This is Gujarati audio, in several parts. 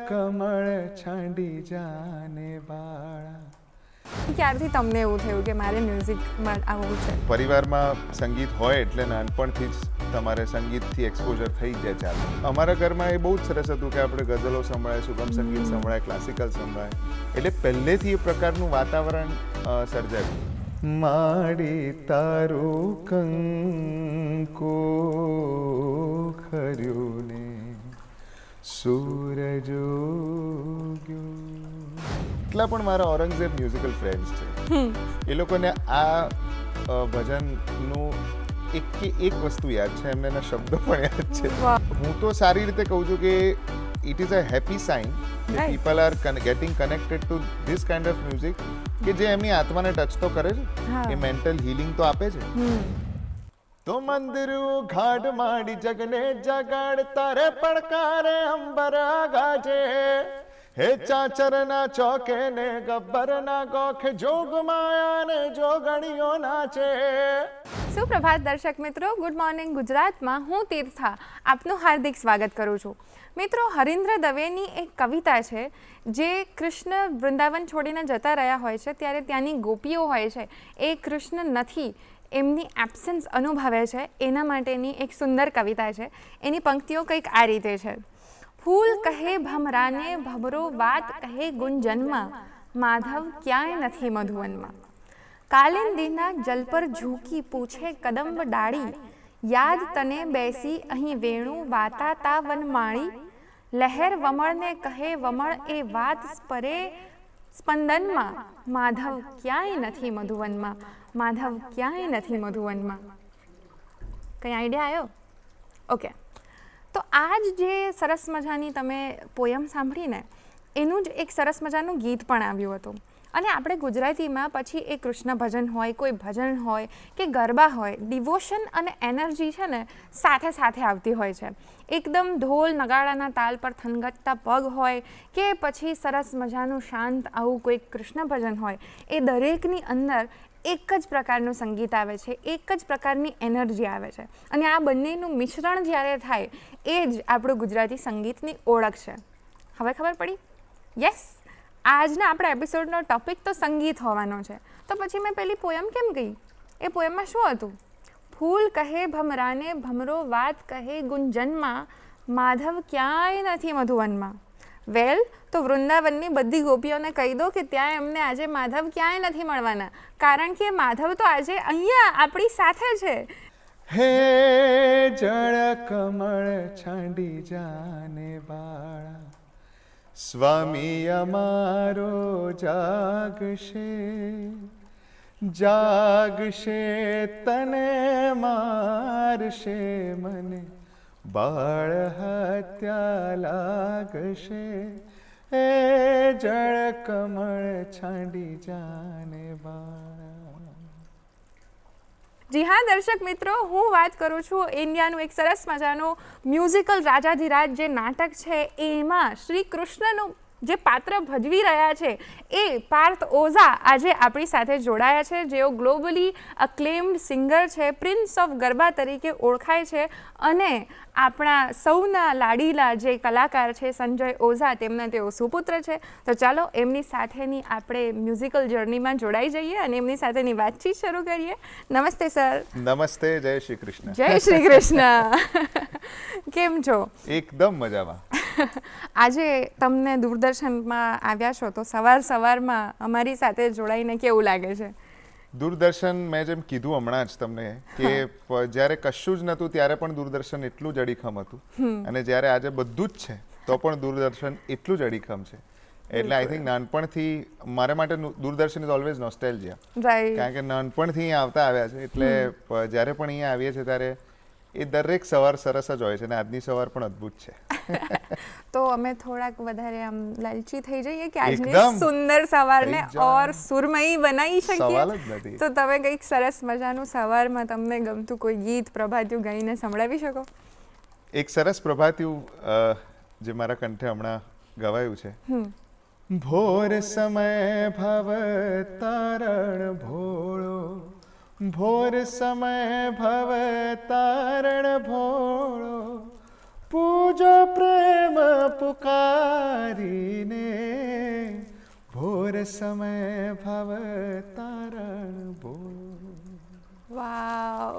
કમળ છાંડી જાને બાળા. ક્યારથી તમને એવું થયું કે મારે મ્યુઝિકમાં આવવું છે? પરિવારમાં સંગીત હોય એટલે નાનપણથી જ તમારે સંગીતથી એક્સપોઝર થઈ જાય ચાલે. અમારા ઘરમાં એ બહુ જ સરસ હતું કે આપણે ગઝલો સંભળાય, સુગમ સંગીત સંભળાય, ક્લાસિકલ સંભળાય, એટલે પહેલેથી એ પ્રકારનું વાતાવરણ સર્જાયું. માડી તારું કંકો ખર્યું ને સૂરજ ઉગ્યો. એટલા પણ મારા ઔરંગઝેબ મ્યુઝિકલ ફ્રેન્ડ્સ છે, એ લોકોને આ ભજનનું એક વસ્તુ યાદ છે, એમને એના શબ્દો પણ યાદ છે. હું તો સારી રીતે કહું છું કે it is a happy sign કે people are getting connected to this kind of music કે જે એમની આત્માને ટચ તો કરે છે, એ મેન્ટલ હીલિંગ તો આપે છે. તો મંદિરું ઘાટ માડી જગને જગાડ તારે પડકારે અંબર ગાજે, હે ચાચરના ચોકે ને ગબ્બરના ગોખે જોગ માયા ને જોગણીઓ નાચે. સુપ્રભાત દર્શક મિત્રો, ગુડ મોર્નિંગ ગુજરાતમાં હું તીર્થા આપનું હાર્દિક સ્વાગત કરું છું. મિત્રો, હરીન્દ્ર દવેની એક કવિતા છે જે કૃષ્ણ વૃંદાવન છોડીને જતા રહ્યા હોય છે ત્યારે ત્યાંની ગોપીઓ હોય છે એ કૃષ્ણ નથી એમની એબ્સન્સ અનુભવે છે, એના માટેની એક સુંદર કવિતા છે. એની પંક્તિઓ કંઈક આ રીતે છે: ફૂલ કહે ભમરાને ભમરો વાત કહે ગુંજનમાં, માધવ ક્યાંય નથી મધુવનમાં. કાલિંદીના જલ પર ઝૂકી પૂછે કદંબ ડાળી, યાદ તને બેસી અહીં વેણું વાતા તા વનમાળી. લહેર વમળને કહે વમળ એ વાત સ્પરે સ્પંદનમાં, માધવ ક્યાંય નથી મધુવનમાં, માધવ ક્યાંય નથી મધુવનમાં. કંઈ આઈડિયા આવ્યો? ઓકે, તો આ જે સરસ મજાની તમે પોયમ સાંભળીને એનું જ એક સરસ મજાનું ગીત પણ આવ્યું હતું. અને આપણે ગુજરાતીમાં પછી એ કૃષ્ણ ભજન હોય, કોઈ ભજન હોય કે ગરબા હોય, ડિવોશન અને એનર્જી છે ને સાથે સાથે આવતી હોય છે. એકદમ ઢોલ નગાડાના તાલ પર થનગતતા પગ હોય કે પછી સરસ મજાનું શાંત આવું કોઈ કૃષ્ણ ભજન હોય, એ દરેકની અંદર એક જ પ્રકારનું સંગીત આવે છે, એક જ પ્રકારની એનર્જી આવે છે. અને આ બંનેનું મિશ્રણ જ્યારે થાય એ જ આપણું ગુજરાતી સંગીતની ઓળખ છે. હવે ખબર પડી? યસ, આજના આપણા એપિસોડનો ટૉપિક તો સંગીત હોવાનો છે. તો પછી મેં પેલી પોયમ કેમ કહી? એ પોયમમાં શું હતું? ફૂલ કહે ભમરાને ભમરો વાત કહે ગુંજનમાં, માધવ ક્યાંય નથી મધુવનમાં. વેલ, તો વૃંદાવનની બધી ગોપીઓને કહી દો કે ત્યાં એમને આજે માધવ ક્યાંય નથી મળવાના, કારણ કે માધવ તો આજે અહીંયા આપણી સાથે છે. હે જળ કમળ છાંડી જાને બાળા, સ્વામી અમારો જાગશે, જાગશે તને મારશે મને, બાળ હત્યા લાગશે. એ જળ કમળ છાંડી જાને બાળા. જી હા દર્શક મિત્રો, હું વાત કરું છું ઇન્ડિયાનું એક સરસ મજાનું મ્યુઝિકલ રાજાધિરાજ જે નાટક છે એમાં શ્રી કૃષ્ણનું જે પાત્ર ભજવી રહ્યા છે એ પાર્થ ઓઝા આજે આપણી સાથે જોડાયા છે, જેઓ ગ્લોબલી અક્લેમ્ડ સિંગર છે, પ્રિન્સ ઓફ ગરબા તરીકે ઓળખાય છે. અને આપણા સૌના લાડીલા જે કલાકાર છે સંજય ઓઝા, તેમના તેઓ સુપુત્ર છે. તો ચાલો એમની સાથેની આપણે મ્યુઝિકલ જર્નીમાં જોડાઈ જઈએ અને એમની સાથેની વાતચીત શરૂ કરીએ. નમસ્તે સર. નમસ્તે. જય શ્રી કૃષ્ણ. જય શ્રી કૃષ્ણ. કેમ છો? એકદમ મજામાં. આજે તમને દૂરદર્શનમાં આવ્યા છો તો સવારમાં અમારી સાથે જોડાઈને કેવું લાગે છે? દૂરદર્શન, મેં જેમ કીધું હમણાં જ તમને કે જ્યારે કશું જ નહોતું ત્યારે પણ દૂરદર્શન એટલું જ અડીખમ હતું, અને જ્યારે આજે બધું જ છે તો પણ દૂરદર્શન એટલું જ અડીખમ છે. એટલે આઈ થિંક નાનપણથી મારા માટે દૂરદર્શન ઇઝ ઓલવેઝ નોસ્ટેલ્જિયા, કારણ કે નાનપણથી અહીંયા આવતા આવ્યા છે. એટલે જ્યારે પણ અહીંયા આવીએ છીએ ત્યારે એ દરેક સવાર સરસ જ હોય છે, અને આજની સવાર પણ અદ્ભુત છે. તો અમે થોડાક વધારે આમ લાલચી થઈ જઈએ કે આજની સુંદર સવારને ઓર સુરમયી બનાવી શકીએ. તો તમે કંઈક સરસ મજાનું સવારમાં તમને ગમતું કોઈ ગીત, પ્રભાતિયું ગાઈને સંભળાવી શકો? એક સરસ પ્રભાતિયું જે મારા કંઠે હમણાં ગવાયું છે: ભોર સમય ભવ તારણ ભોળો, ભોર સમય ભવ તારણ ભોળો, પૂજો પ્રેમ પુકારીને ભોર સમય ભવ તારણ બોલ. વાવ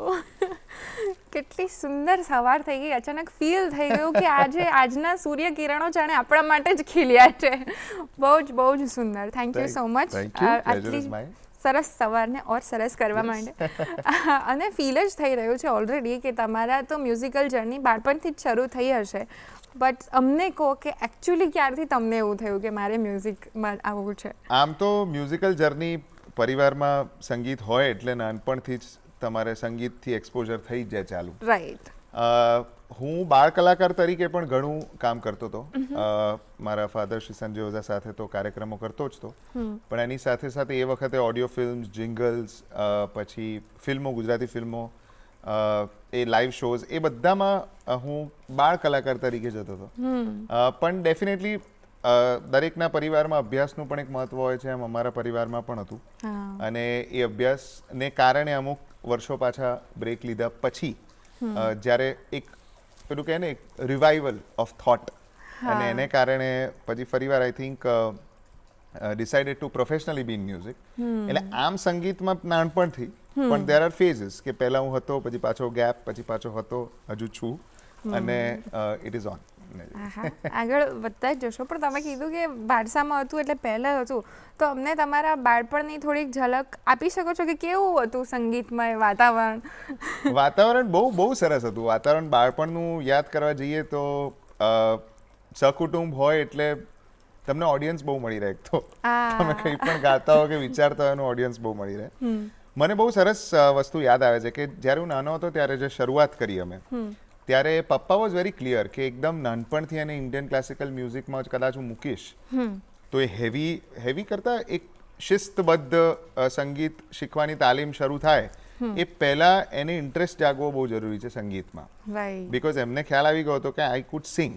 કેટલી સુંદર સવાર થઈ ગઈ. અચાનક ફીલ થઈ ગયું કે આજના સૂર્ય કિરણો જાણે આપણા માટે જ ખીલ્યા છે. બહુ જ સુંદર. થેન્ક યુ સો મચ આટલી સરસ સવારને ઓર સરસ કરવા માટે. અને ફીલ જ થઈ રહ્યું છે ઓલરેડી કે તમારા તો મ્યુઝિકલ જર્ની બાળપણથી જ શરૂ થઈ હશે, બટ અમને કહો કે એકચ્યુઅલી ક્યારથી તમને એવું થયું કે મારે મ્યુઝિકમાં આવવું છે? આમ તો મ્યુઝિકલ જર્ની પરિવારમાં સંગીત હોય એટલે નાનપણથી જ તમારે સંગીતથી એક્સપોઝર થઈ જ જાય ચાલુ. રાઈટ. હું બાળ કલાકાર તરીકે પણ ઘણું કામ કરતો હતો. મારા ફાધર શ્રી સંજય ઓઝા સાથે તો કાર્યક્રમો કરતો જ હતો, પણ એની સાથે સાથે એ વખતે ઓડિયો ફિલ્મ્સ, જિંગલ્સ, પછી ફિલ્મો, ગુજરાતી ફિલ્મો, એ લાઈવ શોઝ, એ બધામાં હું બાળ કલાકાર તરીકે જતો હતો. પણ ડેફિનેટલી દરેકના પરિવારમાં અભ્યાસનું પણ એક મહત્વ હોય છે, એમ અમારા પરિવારમાં પણ હતું. અને એ અભ્યાસને કારણે અમુક વર્ષો પાછા બ્રેક લીધા પછી જ્યારે એક પેલું કહે ને એક રિવાઇવલ ઓફ થોટ, અને એને કારણે પછી ફરીવાર I think decided to professionally B in music. એટલે આમ સંગીતમાં નાનપણથી, પણ દેર આર ફેઝિસ કે પહેલાં હું હતો, પછી પાછો ગેપ, પછી પાછો હતો, હજુ છું, અને ઇટ ઇઝ ઓન. આગળ વધતા જ જશો, પણ તમે કીધું કે વારસામાં હતું એટલે પહેલાં હતું, તો અમને તમારા બાળપણની થોડીક ઝલક આપી શકો છો કે કેવું હતું સંગીતમય વાતાવરણ? વાતાવરણ બહુ સરસ હતું. વાતાવરણ બાળપણનું યાદ કરવા જઈએ તો સહકુટુંબ હોય એટલે તમને ઓડિયન્સ બહુ મળી રહે. તો તમે કંઈ પણ ગાતા હો કે વિચારતા હોય એનું ઓડિયન્સ બહુ મળી રહે. મને બહુ સરસ વસ્તુ યાદ આવે છે કે જ્યારે હું નાનો હતો ત્યારે જે શરૂઆત કરી અમે, ત્યારે પપ્પા વોઝ વેરી ક્લિયર કે એકદમ નાનપણથી એને ઇન્ડિયન ક્લાસિકલ મ્યુઝિકમાં જ કદાચ હું મૂકીશ તો એ હેવી કરતાં એક શિસ્તબદ્ધ સંગીત શીખવાની તાલીમ શરૂ થાય એ પહેલાં એને ઇન્ટરેસ્ટ જાગવો બહુ જરૂરી છે સંગીતમાં. બિકોઝ એમને ખ્યાલ આવી ગયો હતો કે આઈ કુડ સિંગ,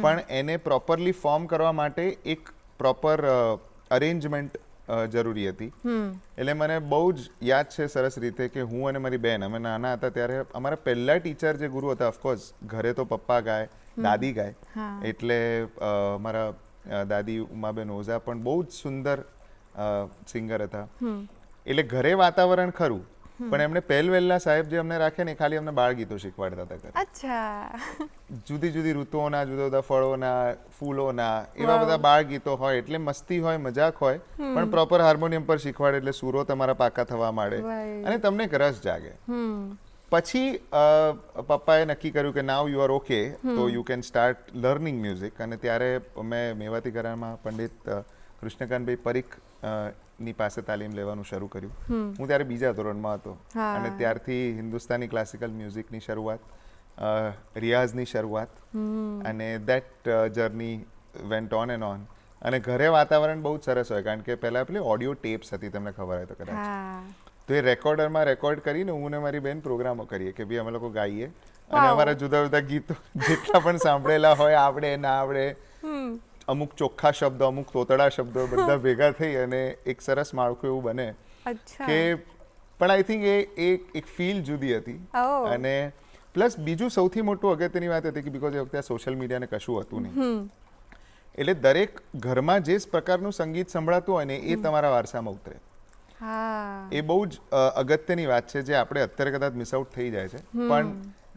પણ એને પ્રોપરલી ફોર્મ કરવા માટે એક પ્રોપર અરેન્જમેન્ટ જરૂરી હતી. એટલે મને બહુ જ યાદ છે સરસ રીતે કે હું અને મારી બેન, અમે નાના હતા ત્યારે અમારા પહેલા ટીચર જે ગુરુ હતા, ઓફકોર્સ ઘરે તો પપ્પા ગાય, દાદી ગાય, એટલે મારા દાદી ઉમાબેન ઓઝા પણ બહુ જ સુંદર સિંગર હતા. એટલે ઘરે વાતાવરણ ખરું, પણ એમણે પહેલવેલના સાહેબ જે અમને રાખે ને ખાલી અમને બાળ ગીતો શીખવાડતા હતા. અચ્છા. જુદી જુદી ઋતુઓના, જુદા જુદા ફળોના, ફૂલોના, એવા બધા બાળ ગીતો હોય એટલે મસ્તી હોય, મજાક હોય, પણ પ્રોપર હાર્મોનિયમ પર શીખવાડે એટલે સુરો તમારા પાકા થવા માંડે અને તમને એક રસ જાગે. પછી પપ્પાએ નક્કી કર્યું કે નાવ યુ આર ઓકે, તો you can start learning music. અને ત્યારે મેં મેવાતી ઘરાનામાં પંડિત કૃષ્ણકાંતભાઈ પરીખ ની પાસે તાલીમ લેવાનું શરૂ કર્યું. હું ત્યારે બીજા ધોરણમાં હતો અને ત્યારથી હિન્દુસ્તાની ક્લાસિકલ મ્યુઝિકની શરૂઆત, રિયાઝની શરૂઆત, અને that journey went on and on. અને ઘરે વાતાવરણ બહુ જ સરસ હોય કારણ કે પહેલાં પેલી ઓડિયો ટેપ્સ હતી, તમને ખબર હોય તો કદાચ, તો એ રેકોર્ડરમાં રેકોર્ડ કરીને હું ને મારી બેન પ્રોગ્રામો કરીએ કે ભાઈ અમે લોકો ગાઈએ અને અમારા જુદા જુદા ગીતો જેટલા પણ સાંભળેલા હોય, આવડે ના આવડે, અમુક ચોખ્ખા શબ્દો, અમુક તોતડા શબ્દો બધા ભેગા થઈ અને એક સરસ માળખું એવું બને કે. પણ આઈ થિંક એ એક ફીલ જુદી હતી. અને પ્લસ બીજું સૌથી મોટું અગત્યની વાત હતી કે બિકોઝ એ વખતે સોશિયલ મીડિયાને કશું હતું નહીં, એટલે દરેક ઘરમાં જે પ્રકારનું સંગીત સંભળાતું હોય ને એ તમારા વારસામાં ઉતરે. એ બહુ જ અગત્યની વાત છે જે આપણે અત્યારે કદાચ મિસ આઉટ થઈ જાય છે. પણ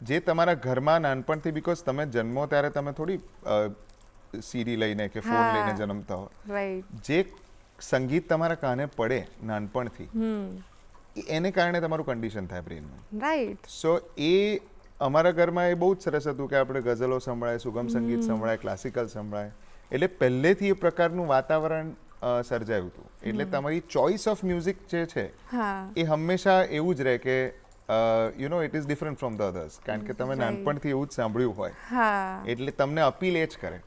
જે તમારા ઘરમાં નાનપણથી, બિકોઝ તમે જન્મો ત્યારે તમે થોડી સીડી લઈને કે ફોન લઈને જન્મતા હોય, જે સંગીત તમારા કાને પડે નાનપણથી એને કારણે તમારું કન્ડિશન થાય બ્રેનમાં. રાઈટ. સો એ અમારા ઘરમાં એ બહુ જ સરસ હતું કે આપણે ગઝલો સંભળાય, સુગમ સંગીત સંભળાય, ક્લાસિકલ સંભળાય, એટલે પહેલેથી એ પ્રકારનું વાતાવરણ સર્જાયું હતું. એટલે તમારી ચોઇસ ઓફ મ્યુઝિક જે છે એ હંમેશા એવું જ રહે કે you know it is different from the others, કારણ કે તમે નાનપણથી એવું જ સાંભળ્યું હોય એટલે તમને અપીલ એ જ કરે.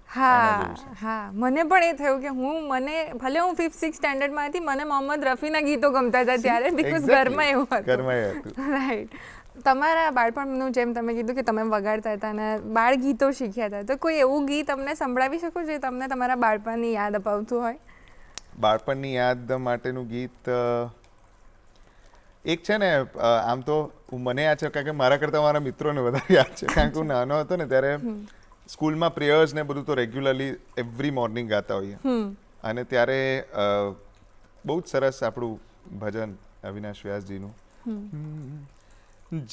મને પણ એ થયું કે ભલે હું 5th-6th સ્ટેન્ડર્ડમાં હતી, મને મોહમ્મદ રફીના ગીતો ગમતા હતા ત્યારે, બીકોઝ ઘરમાં એવું હતું. રાઈટ. તમારા બાળપણનું જેમ તમે કીધું કે તમે વગાડતા હતા અને બાળ ગીતો શીખ્યા હતા, તો કોઈ એવું ગીત અમને સંભળાવી શકો જે તમને તમારા બાળપણની યાદ અપાવતું હોય? બાળપણની યાદ માટેનું ગીત એક છે ને આમ તો મને યાદ છે કારણ કે મારા કરતાં મારા મિત્રોને વધારે યાદ છે કારણ કે હું નાનો હતો ને ત્યારે સ્કૂલમાં પ્રેયર્સ ને બધું તો રેગ્યુલરલી એવરી મોર્નિંગ ગાતા હોઈએ અને ત્યારે બહુ જ સરસ આપણું ભજન અવિનાશ વ્યાસજીનું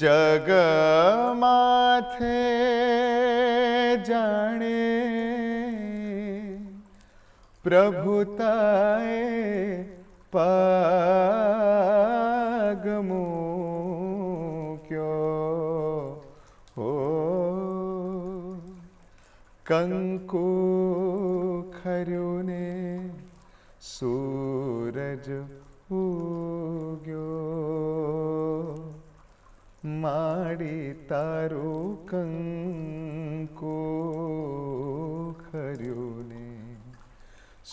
જગ માથે જાણે પ્રભુતાએ પગ મૂક્યો હો કંકુ ખર્યું ને સૂરજ ઉગ્યો માડી તારું કંકુ ખર્યું ને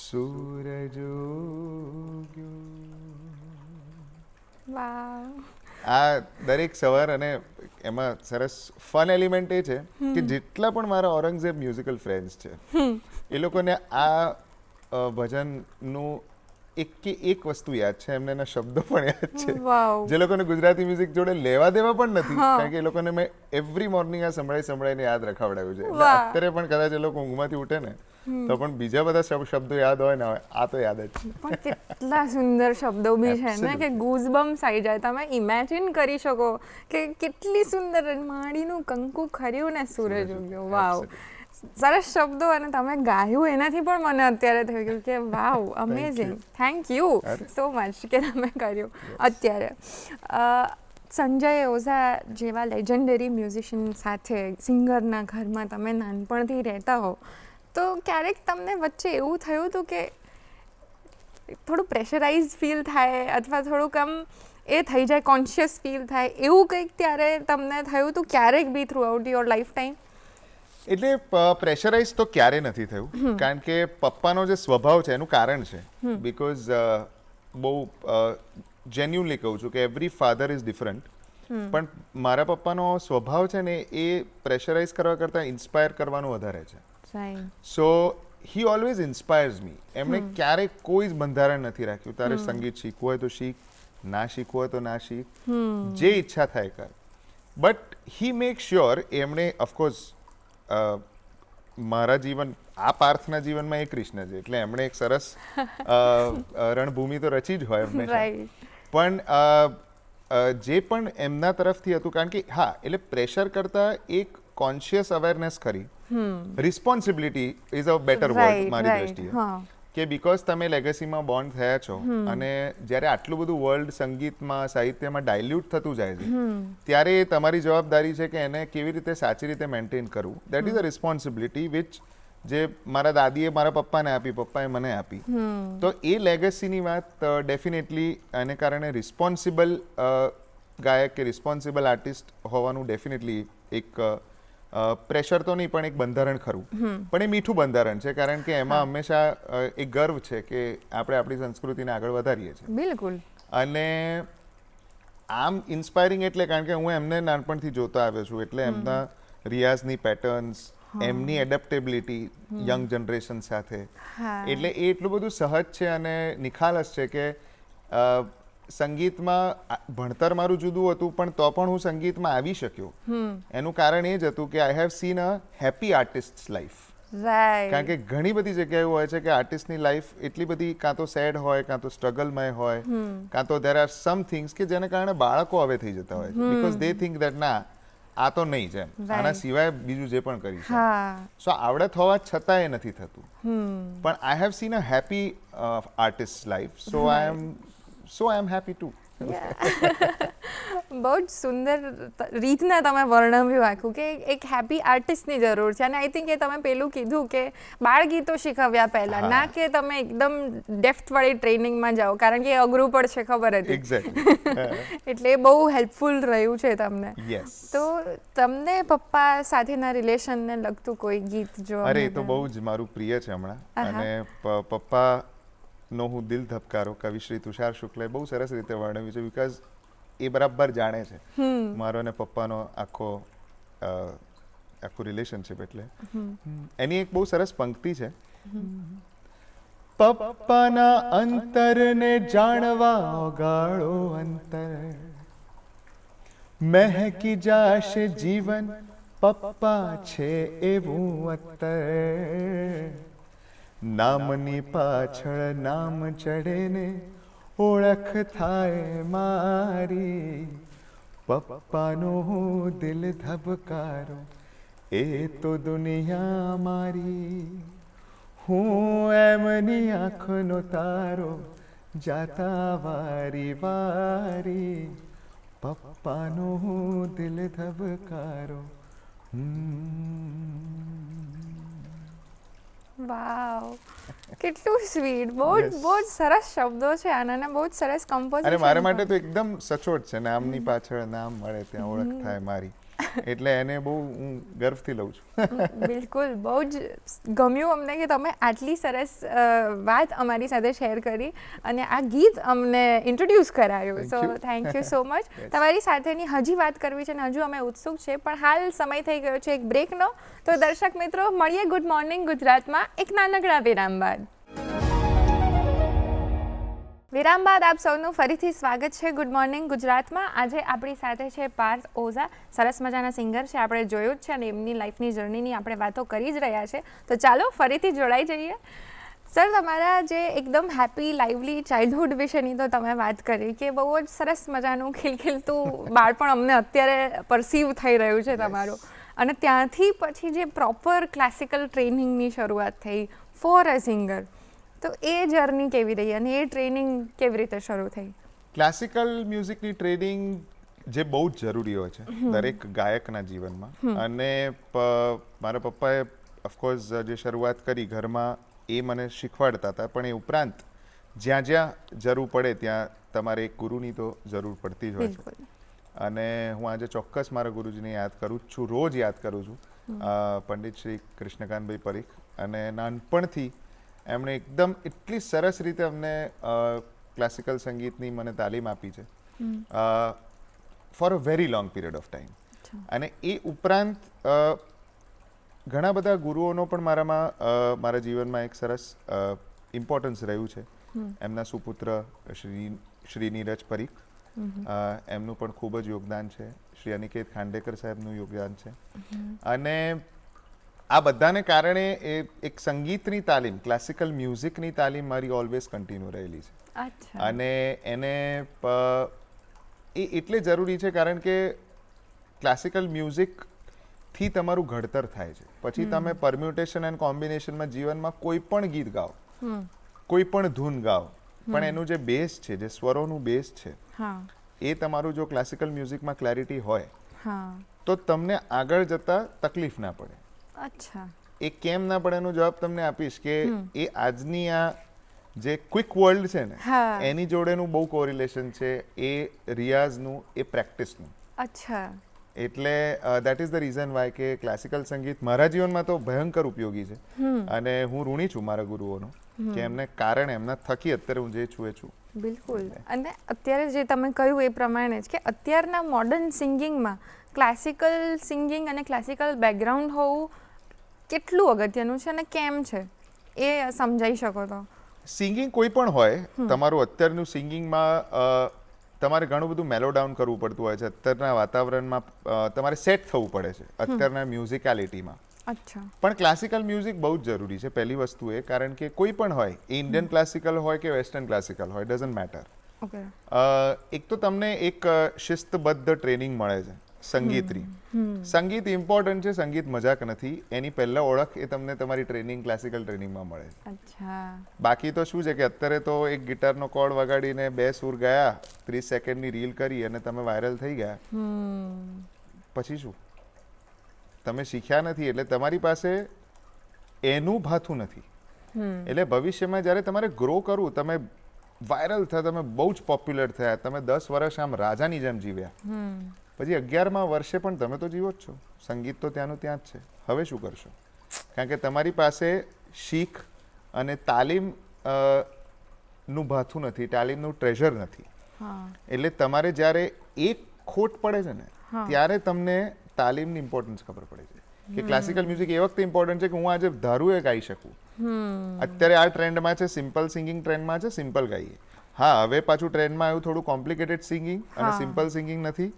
સૂરજ ઉગ્યો. વાવ. આ દરેક સવાર અને એમાં સરસ ફન એલિમેન્ટ એ છે કે જેટલા પણ મારા ઔરંગઝેબ મ્યુઝિકલ ફ્રેન્ડ્સ છે એ લોકોને આ ભજનનું એક વસ્તુ યાદ છે, એમને એના શબ્દો પણ યાદ છે, જે લોકોને ગુજરાતી મ્યુઝિક જોડે લેવા દેવા પણ નથી કારણ કે એ લોકોને મેં એવરી મોર્નિંગ આ સંભળાઈને યાદ રખાવડાવ્યું છે. અત્યારે પણ કદાચ એ લોકો ઊંઘમાંથી ઉઠે ને તો પણ બીજા બધા શબ્દો યાદ હોય ને આ તો યાદ જ છે. પણ કેટલા સુંદર શબ્દો બી છે ને કે ગૂઝબમ્સ આવી જાય. તમે ઇમેજિન કરી શકો કે કેટલી સુંદર માડીનું કંકુ ખર્યું ને સૂરજ ઉગ્યો. વાવ, સરસ શબ્દો અને તમે ગાયું એનાથી પણ મને અત્યારે થઈ ગયું કે wow, amazing. Thank you so much કે તમે કર્યું. અત્યારે સંજય ઓઝા જેવા લેજન્ડરી મ્યુઝિશિયન સાથે સિંગરના ઘરમાં તમે નાનપણથી રહેતા હો તો ક્યારેક તમને વચ્ચે એવું થયું હતું કે થોડું પ્રેશરાઇઝ ફીલ થાય અથવા થોડુંક આમ એ થઈ જાય, કોન્શિયસ ફીલ થાય, એવું કંઈક ત્યારે તમને થયું હતું ક્યારેક be throughout your life time? એટલે પ્રેશરાઇઝ તો ક્યારે નથી થયું કારણ કે પપ્પાનો જે સ્વભાવ છે એનું કારણ છે બિકોઝ બહુ જેન્યુનલી કહું છું કે એવરી ફાધર ઇઝ ડિફરન્ટ, પણ મારા પપ્પાનો સ્વભાવ છે ને એ પ્રેશરાઇઝ કરવા કરતાં ઇન્સ્પાયર કરવાનું વધારે છે. સો હી ઓલવેઝ ઇન્સ્પાયર્સ મી. એમણે ક્યારેય કોઈ જ બંધારણ નથી રાખ્યું તારે સંગીત શીખવું હોય તો શીખ, ના શીખવું હોય તો ના શીખ, જે ઈચ્છા થાય કર. બટ હી મેક શ્યોર, એમણે ઓફકોર્સ મારા જીવન આ પાર્થના જીવનમાં એ કૃષ્ણ છે એટલે એમણે એક સરસ રણભૂમિ તો રચી જ હોય હંમેશા, પણ જે પણ એમના તરફથી હતું કારણ કે હા એટલે પ્રેશર કરતાં એક કોન્શિયસ અવેરનેસ ખરી, responsibility is a better word મારી દ્રષ્ટિએ કે બીકોઝ તમે લેગસીમાં બોન્ડ થયા છો અને જ્યારે આટલું બધું વર્લ્ડ સંગીતમાં સાહિત્યમાં ડાયલ્યુટ થતું જાય છે ત્યારે તમારી જવાબદારી છે કે એને કેવી રીતે સાચી રીતે મેન્ટેન કરવું. That is a responsibility which જે મારા દાદીએ મારા પપ્પાને આપી, પપ્પાએ મને આપી. તો એ લેગસીની વાત ડેફિનેટલી એને કારણે રિસ્પોન્સિબલ ગાયક કે રિસ્પોન્સિબલ આર્ટિસ્ટ હોવાનું ડેફિનેટલી એક પ્રેશર તો નહીં પણ એક બંધારણ ખરું, પણ એ મીઠું બંધારણ છે કારણ કે એમાં હંમેશા એક ગર્વ છે કે આપણે આપણી સંસ્કૃતિને આગળ વધારીએ છીએ. બિલકુલ. અને આમ ઇન્સ્પાયરિંગ એટલે કારણ કે હું એમને નાનપણથી જોતા આવ્યો છું એટલે એમના રિયાઝની પેટર્ન્સ, એમની એડેપ્ટેબિલિટી યંગ જનરેશન સાથે, એટલે એ એટલું બધું સહજ છે અને નિખાલસ છે કે સંગીતમાં ભણતર મારું જુદું હતું પણ તો પણ હું સંગીતમાં આવી શક્યો એનું કારણ એ જ હતું કે I have seen a happy artist life. કારણ કે ઘણી બધી જગ્યાએ એવું હોય છે કે આર્ટિસ્ટની લાઈફ એટલી બધી કાં તો સેડ હોય, કાં તો સ્ટ્રગલમય હોય, કાં તો દેર આર સમ થિંગ્સ કે જેને કારણે બાળકો હવે થઈ જતા હોય છે બીકોઝ દે થિંક દેટ ના આ તો નહીં જ એમ, આના સિવાય બીજું જે પણ કરી શકે. સો આવડત હોવા છતાં એ નથી થતું, પણ I have seen a happy artist life, so I am happy to. બહુ જ સુંદર રીતના તમે વર્ણવ્યું આખું કે એક હેપી આર્ટિસ્ટની જરૂર છે. અને આઈ થિંક એ તમે પેલું કીધું કે બાળ ગીતો શીખવ્યા પહેલાં, ના કે તમે એકદમ ડેપ્થવાળી ટ્રેનિંગમાં જાઓ કારણ કે એ અઘરું પડશે ખબર હતી. એટલે એ બહુ હેલ્પફુલ રહ્યું છે તમને. તો તમને પપ્પા સાથેના રિલેશનને લગતું કોઈ ગીત જો? અરે એ તો બહુ જ મારું પ્રિય છે હમણાં, અને પપ્પા નો હું દિલ ધબકારો કવિ શ્રી તુષાર શુક્લે બહુ સરસ રીતે વર્ણવ્યું છે બીકોઝ એ બરાબર જાણે છે મારો અને પપ્પાનો આખું રિલેશનશિપ. એટલે એની એક બહુ સરસ પંક્તિ છે, પપ્પાના અંતરને જાણવા ઓગાળો અંતર, મહેકી જાશે જીવન પપ્પા છે એવું અત્તર નામની પાછળ નામ ચડે ને ઓળખ થાય મારી પપ્પાનો દિલ ધબકારો એ તો દુનિયા મારી હું એમની આંખનો તારો જાતા વારી વારી પપ્પાનો દિલ ધબકારો વાવ, કેટલું સ્વીટ. બહુ જ સરસ શબ્દો છે આના, બહુ જ સરસ કમ્પોઝિશન. અને મારા માટે તો એકદમ સચોટ છે. નામની પાછળ નામ મળે ત્યાં ઓળખ થાય મારી, એટલે એને બહુ હું ગર્વથી લઉં છું. બિલકુલ, બહુ જ ગમ્યું અમને કે તમે આટલી સરસ વાત અમારી સાથે શેર કરી અને આ ગીત અમને ઇન્ટ્રોડ્યુસ કરાયું. So thank you so much. તમારી સાથેની હજી વાત કરવી છે અને હજુ અમે ઉત્સુક છે, પણ હાલ સમય થઈ ગયો છે એક બ્રેકનો. તો દર્શક મિત્રો, મળીએ ગુડ મોર્નિંગ ગુજરાતમાં એક નાનકડા વિરામ બાદ. વિરામ બાદ આપ સૌનું ફરીથી સ્વાગત છે ગુડ મોર્નિંગ ગુજરાતમાં. આજે આપણી સાથે છે પાર્થ ઓઝા, સરસ મજાના સિંગર છે, આપણે જોયું જ છે અને એમની લાઈફની જર્નીની આપણે વાતો કરી જ રહ્યા છે. તો ચાલો ફરીથી જોડાઈ જઈએ. સર, તમારા જે એકદમ હેપી લાઇવલી ચાઇલ્ડહુડ વિશેની તો તમે વાત કરી કે બહુ જ સરસ મજાનું ખિલખિલતું બાળપણ અમને અત્યારે પરસીવ થઈ રહ્યું છે તમારું, અને ત્યાંથી પછી જે પ્રોપર ક્લાસિકલ ટ્રેનિંગની શરૂઆત થઈ ફોર અ સિંગર, તો એ જર્ની કેવી રહી અને એ ટ્રેનિંગ કેવી રીતે શરૂ થઈ? ક્લાસિકલ મ્યુઝિકની ટ્રેનિંગ જે બહુ જ જરૂરી હોય છે દરેક ગાયકના જીવનમાં, અને મારા પપ્પાએ ઓફકોર્સ જે શરૂઆત કરી ઘરમાં એ મને શીખવાડતા હતા, પણ એ ઉપરાંત જ્યાં જ્યાં જરૂર પડે ત્યાં તમારે એક ગુરુની તો જરૂર પડતી જ હોય છે. અને હું આજે ચોક્કસ મારા ગુરુજીને યાદ કરું જ છું, રોજ યાદ કરું છું, પંડિત શ્રી કૃષ્ણકાંતભાઈ પરીખ. અને નાનપણથી એમણે એકદમ એટલી સરસ રીતે અમને ક્લાસિકલ સંગીતની મને તાલીમ આપી છે for a very long period of time. અને એ ઉપરાંત ઘણા બધા ગુરુઓનો પણ મારા જીવનમાં એક સરસ ઇમ્પોર્ટન્સ રહ્યું છે. એમના સુપુત્ર શ્રી નીરજ પરીખ, એમનું પણ ખૂબ જ યોગદાન છે. શ્રી અનિકેત ખાંડેકર સાહેબનું યોગદાન છે. અને આ બધાને કારણે એક સંગીતની તાલીમ, ક્લાસિકલ મ્યુઝિકની તાલીમ મારી ઓલવેઝ કન્ટિન્યુ રહેલી છે. અને એને એ એટલે જરૂરી છે કારણ કે ક્લાસિકલ મ્યુઝિકથી તમારું ઘડતર થાય છે. પછી તમે પરમ્યુટેશન એન્ડ કોમ્બિનેશનમાં જીવનમાં કોઈ પણ ગીત ગાઓ, કોઈ પણ ધૂન ગાઓ, પણ એનું જે બેઝ છે, જે સ્વરોનું બેઝ છે, એ તમારું જો ક્લાસિકલ મ્યુઝિકમાં ક્લેરિટી હોય તો તમને આગળ જતા તકલીફ ના પડે. અચ્છા, એ કેમ ના પડે એનો જવાબ તમને આપીશ કે એ આજની આ જે ક્વિક વર્લ્ડ છે ને એની જોડેનું બહુ કોરિલેશન છે એ રિયાઝનું, એ પ્રેક્ટિસનું. અચ્છા, એટલે that is the reason Y કે ક્લાસિકલ સંગીત મારા જીવનમાં તો ભયંકર ઉપયોગી છે. અને હું ઋણી છું મારા ગુરુઓનો કે એમને કારણે, એમના થકી અત્યારે હું જે છું એ છું. બિલકુલ. અને અત્યારે જે તમે કહ્યું એ પ્રમાણે જ કે અત્યારના મોડર્ન સિંગિંગમાં ક્લાસિકલ સિંગિંગ અને ક્લાસિકલ બેકગ્રાઉન્ડ હોવું કેટલું અગત્યનું છે અને કેમ છે એ સમજાઈ શકો તો? સિંગિંગ કોઈ પણ હોય, તમારું અત્યારનું સિંગિંગમાં તમારે ઘણું બધું મેલો ડાઉન કરવું પડતું હોય છે. અત્યારના વાતાવરણમાં તમારે સેટ થવું પડે છે, અત્યારના મ્યુઝિકાલિટીમાં. અચ્છા. પણ ક્લાસિકલ મ્યુઝિક બહુ જ જરૂરી છે પહેલી વસ્તુ એ, કારણ કે કોઈ પણ હોય, ઇન્ડિયન ક્લાસિકલ હોય કે વેસ્ટર્ન ક્લાસિકલ હોય, ડઝન્ટ મેટર. એક તો તમને એક શિસ્તબદ્ધ ટ્રેનિંગ મળે છે સંગીતની. સંગીત ઇમ્પોર્ટન્ટ છે, સંગીત મજાક નથી. એની પહેલા ઓળખ એ તમને તમારી ટ્રેનિંગ, ક્લાસિકલ ટ્રેનિંગમાં મળે છે. બાકી તો શું છે કે અત્યારે તો એક ગિટારનો કોર્ડ વગાડીને 2 સૂર ગયા, 30 સેકન્ડની રીલ કરી અને તમે વાયરલ થઈ ગયા, પછી શું? તમે શીખ્યા નથી, એટલે તમારી પાસે એનું ભાથું નથી. એટલે ભવિષ્યમાં જ્યારે તમારે ગ્રો કરવું, તમે વાયરલ થયા, તમે બહુ જ પોપ્યુલર થયા, તમે 10 વર્ષ આમ રાજાની જેમ જીવ્યા, પછી 11મા વર્ષે પણ તમે તો જીવો જ છો. સંગીત તો ત્યાંનું ત્યાં જ છે. હવે શું કરશો? કારણ કે તમારી પાસે શીખ અને તાલીમ નું ભાથું નથી, તાલીમનું ટ્રેઝર નથી. એટલે તમારે જ્યારે એક ખોટ પડે છે ને ત્યારે તમને તાલીમની ઇમ્પોર્ટન્સ ખબર પડે છે કે ક્લાસિકલ મ્યુઝિક એ વખતે ઇમ્પોર્ટન્ટ છે કે હું આજે ધારું એ ગાઈ શકું. અત્યારે આ ટ્રેન્ડમાં છે, સિમ્પલ સિંગિંગ ટ્રેન્ડમાં છે, સિમ્પલ ગાઈએ. હા, હવે પાછું ટ્રેન્ડમાં આવ્યું થોડું કોમ્પ્લિકેટેડ સિંગિંગ, અને સિમ્પલ સિંગિંગ નથી,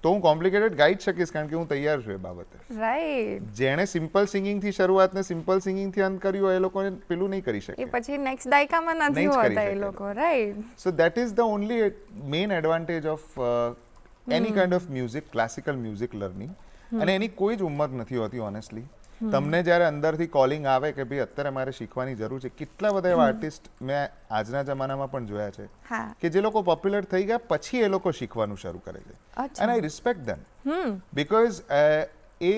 તો હું કોમ્પ્લિકેટેડ ગાઈ જ શકીશ કારણ કે હું તૈયાર છું એ બાબતે. રાઈટ. જેણે સિમ્પલ સિંગિંગથી શરૂઆત ને સિમ્પલ સિંગિંગથી અંત કર્યું હોય એ લોકોને પેલું નહીં કરી એ શકે. પછી નેક્સ્ટ દાયકામાં નથી નહીં જ કરી હોતા એ શકે. લોકો, right. So that is the only main advantage of any kind of music, classical music learning. અને એની કોઈ જ ઉંમર નથી હોતી ઓનેસ્ટલી. તમને જ્યારે અંદરથી કોલિંગ આવે કે ભાઈ અત્યારે મારે શીખવાની જરૂર છે, કેટલા બધા એવા આર્ટિસ્ટ મેં આજના જમાનામાં પણ જોયા છે હા. કે જે લોકો પોપ્યુલર થઈ ગયા પછી એ લોકો શીખવાનું શરૂ કરે છે. અચ્છા. And I respect them because એ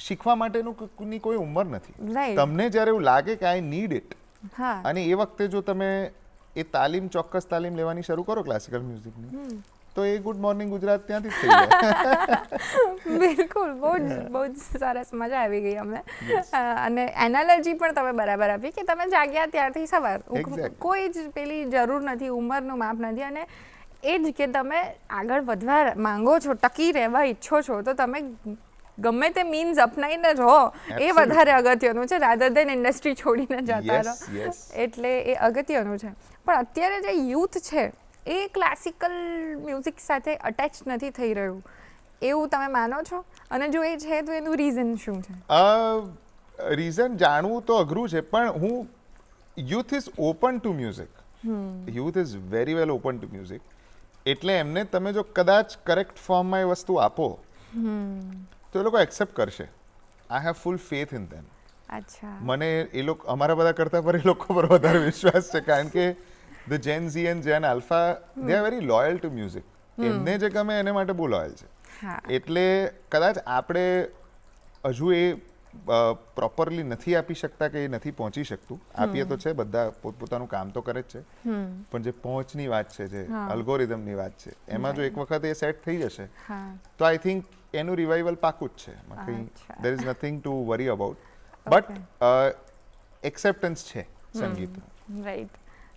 શીખવા માટેની કોઈ ઉંમર નથી. Right. તમને જ્યારે એવું લાગે કે આઈ નીડ ઇટ, હા. અને એ વખતે જો તમે એ ચોક્કસ તાલીમ લેવાની શરૂ કરો ક્લાસિકલ મ્યુઝિકની, તો એ ગુડ મોર્નિંગ ગુજરાત ત્યાંથી જ થઈ જાય. બિલકુલ, બહુ જ સરસ, મજા આવી ગઈ અમને. અને એનાલોજી પણ તમે બરાબર આપી કે તમે જાગ્યા ત્યારથી સવાર, Exactly. કોઈ જ પેલી જરૂર નથી, ઉંમરનું માપ નથી. અને એ જ કે તમે આગળ વધવા માંગો છો, ટકી રહેવા ઈચ્છો છો, તો તમે ગમે તે મીન્સ અપનાવીને રહો, એ Absolutely. વધારે અગત્યનું છે રાધર દેન ઇન્ડસ્ટ્રી છોડીને જતા રહો. Yes, yes. એટલે એ અગત્યનું છે. પણ અત્યારે જે યુથ છે એ ક્લાસિકલ મ્યુઝિક સાથે અટેચ નથી થઈ રહ્યું, એવું તમે માનો છો? અને જો એ છે તો એનું રીઝન શું છે? રીઝન જાણવું તો અઘરું છે, પણ હું youth is open to music. Youth is very well open to music. એટલે એમને તમે જો કદાચ કરેક્ટ ફોર્મમાં એ વસ્તુ આપો તો એ લોકો એક્સેપ્ટ કરશે. I have full faith in them. અચ્છા. મને એ લોકો અમારા બધા કરતાં પર એ લોકો પર વધારે વિશ્વાસ છે, કારણ કે the Gen Z and Gen Alpha they are very loyal to music. એમને જે ગમે એને માટે બહુ લોયલ છે. હા. એટલે કદાચ આપણે હજુ એ પ્રોપરલી નથી આપી શકતા કે એ નથી પહોંચી શકતું. આપીએ તો છે, બધા પોતપોતાનું કામ તો કરે જ છે, પણ જે પહોંચની વાત છે, જે અલ્ગોરિધમની વાત છે, એમાં જો એક વખત એ સેટ થઈ જશે હા. તો આઈ થિંક એનું રિવાઇવલ પાકું જ છે. એમાં કંઈ અચ્છા. There is nothing to worry about. But acceptance છે સંગીતનું. રાઈટ.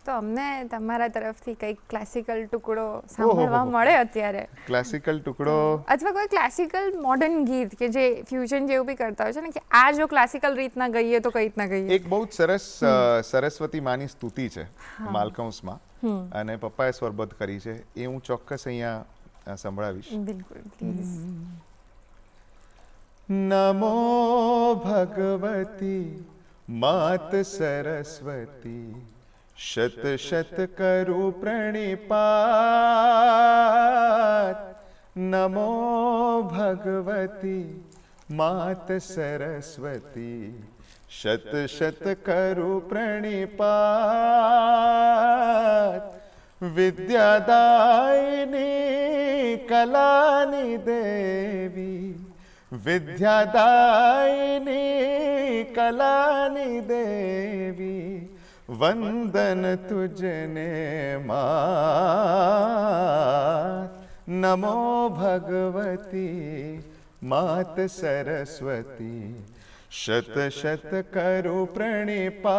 તો અમને તમારા તરફથી કંઈક ક્લાસિકલ ટુકડો સાંભળવા મળે અત્યારે, ક્લાસિકલ ટુકડો અથવા કોઈ ક્લાસિકલ મોડર્ન ગીત કે જે ફ્યુઝન જેવું બી કરતા હોય છે ને, કે આ જો ક્લાસિકલ રીતના ગઈએ તો કઈ રીતના ગઈએ? એક બહુ જ સરસ સરસ્વતી માની સ્તુતિ છે માલકંસમાં, અને પપ્પાએ સ્વરબદ્ધ કરી છે. એ હું ચોક્કસ અહીંયા સંભળાવીશ. બિલકુલ, પ્લીઝ. નમો ભગવતી માત સરસ્વતી, શત શત કરું પ્રણિપાત. નમો ભગવતી માત સરસ્વતી, શત શત કરું પ્રણિપાત. વિદ્યાદાયિની કલાની દેવી, વિદ્યાદાયિની કલાની દેવી, વંદન તુજને માત. નમો ભગવતી માત સરસ્વતી, શત શત કરું પ્રણિપાત.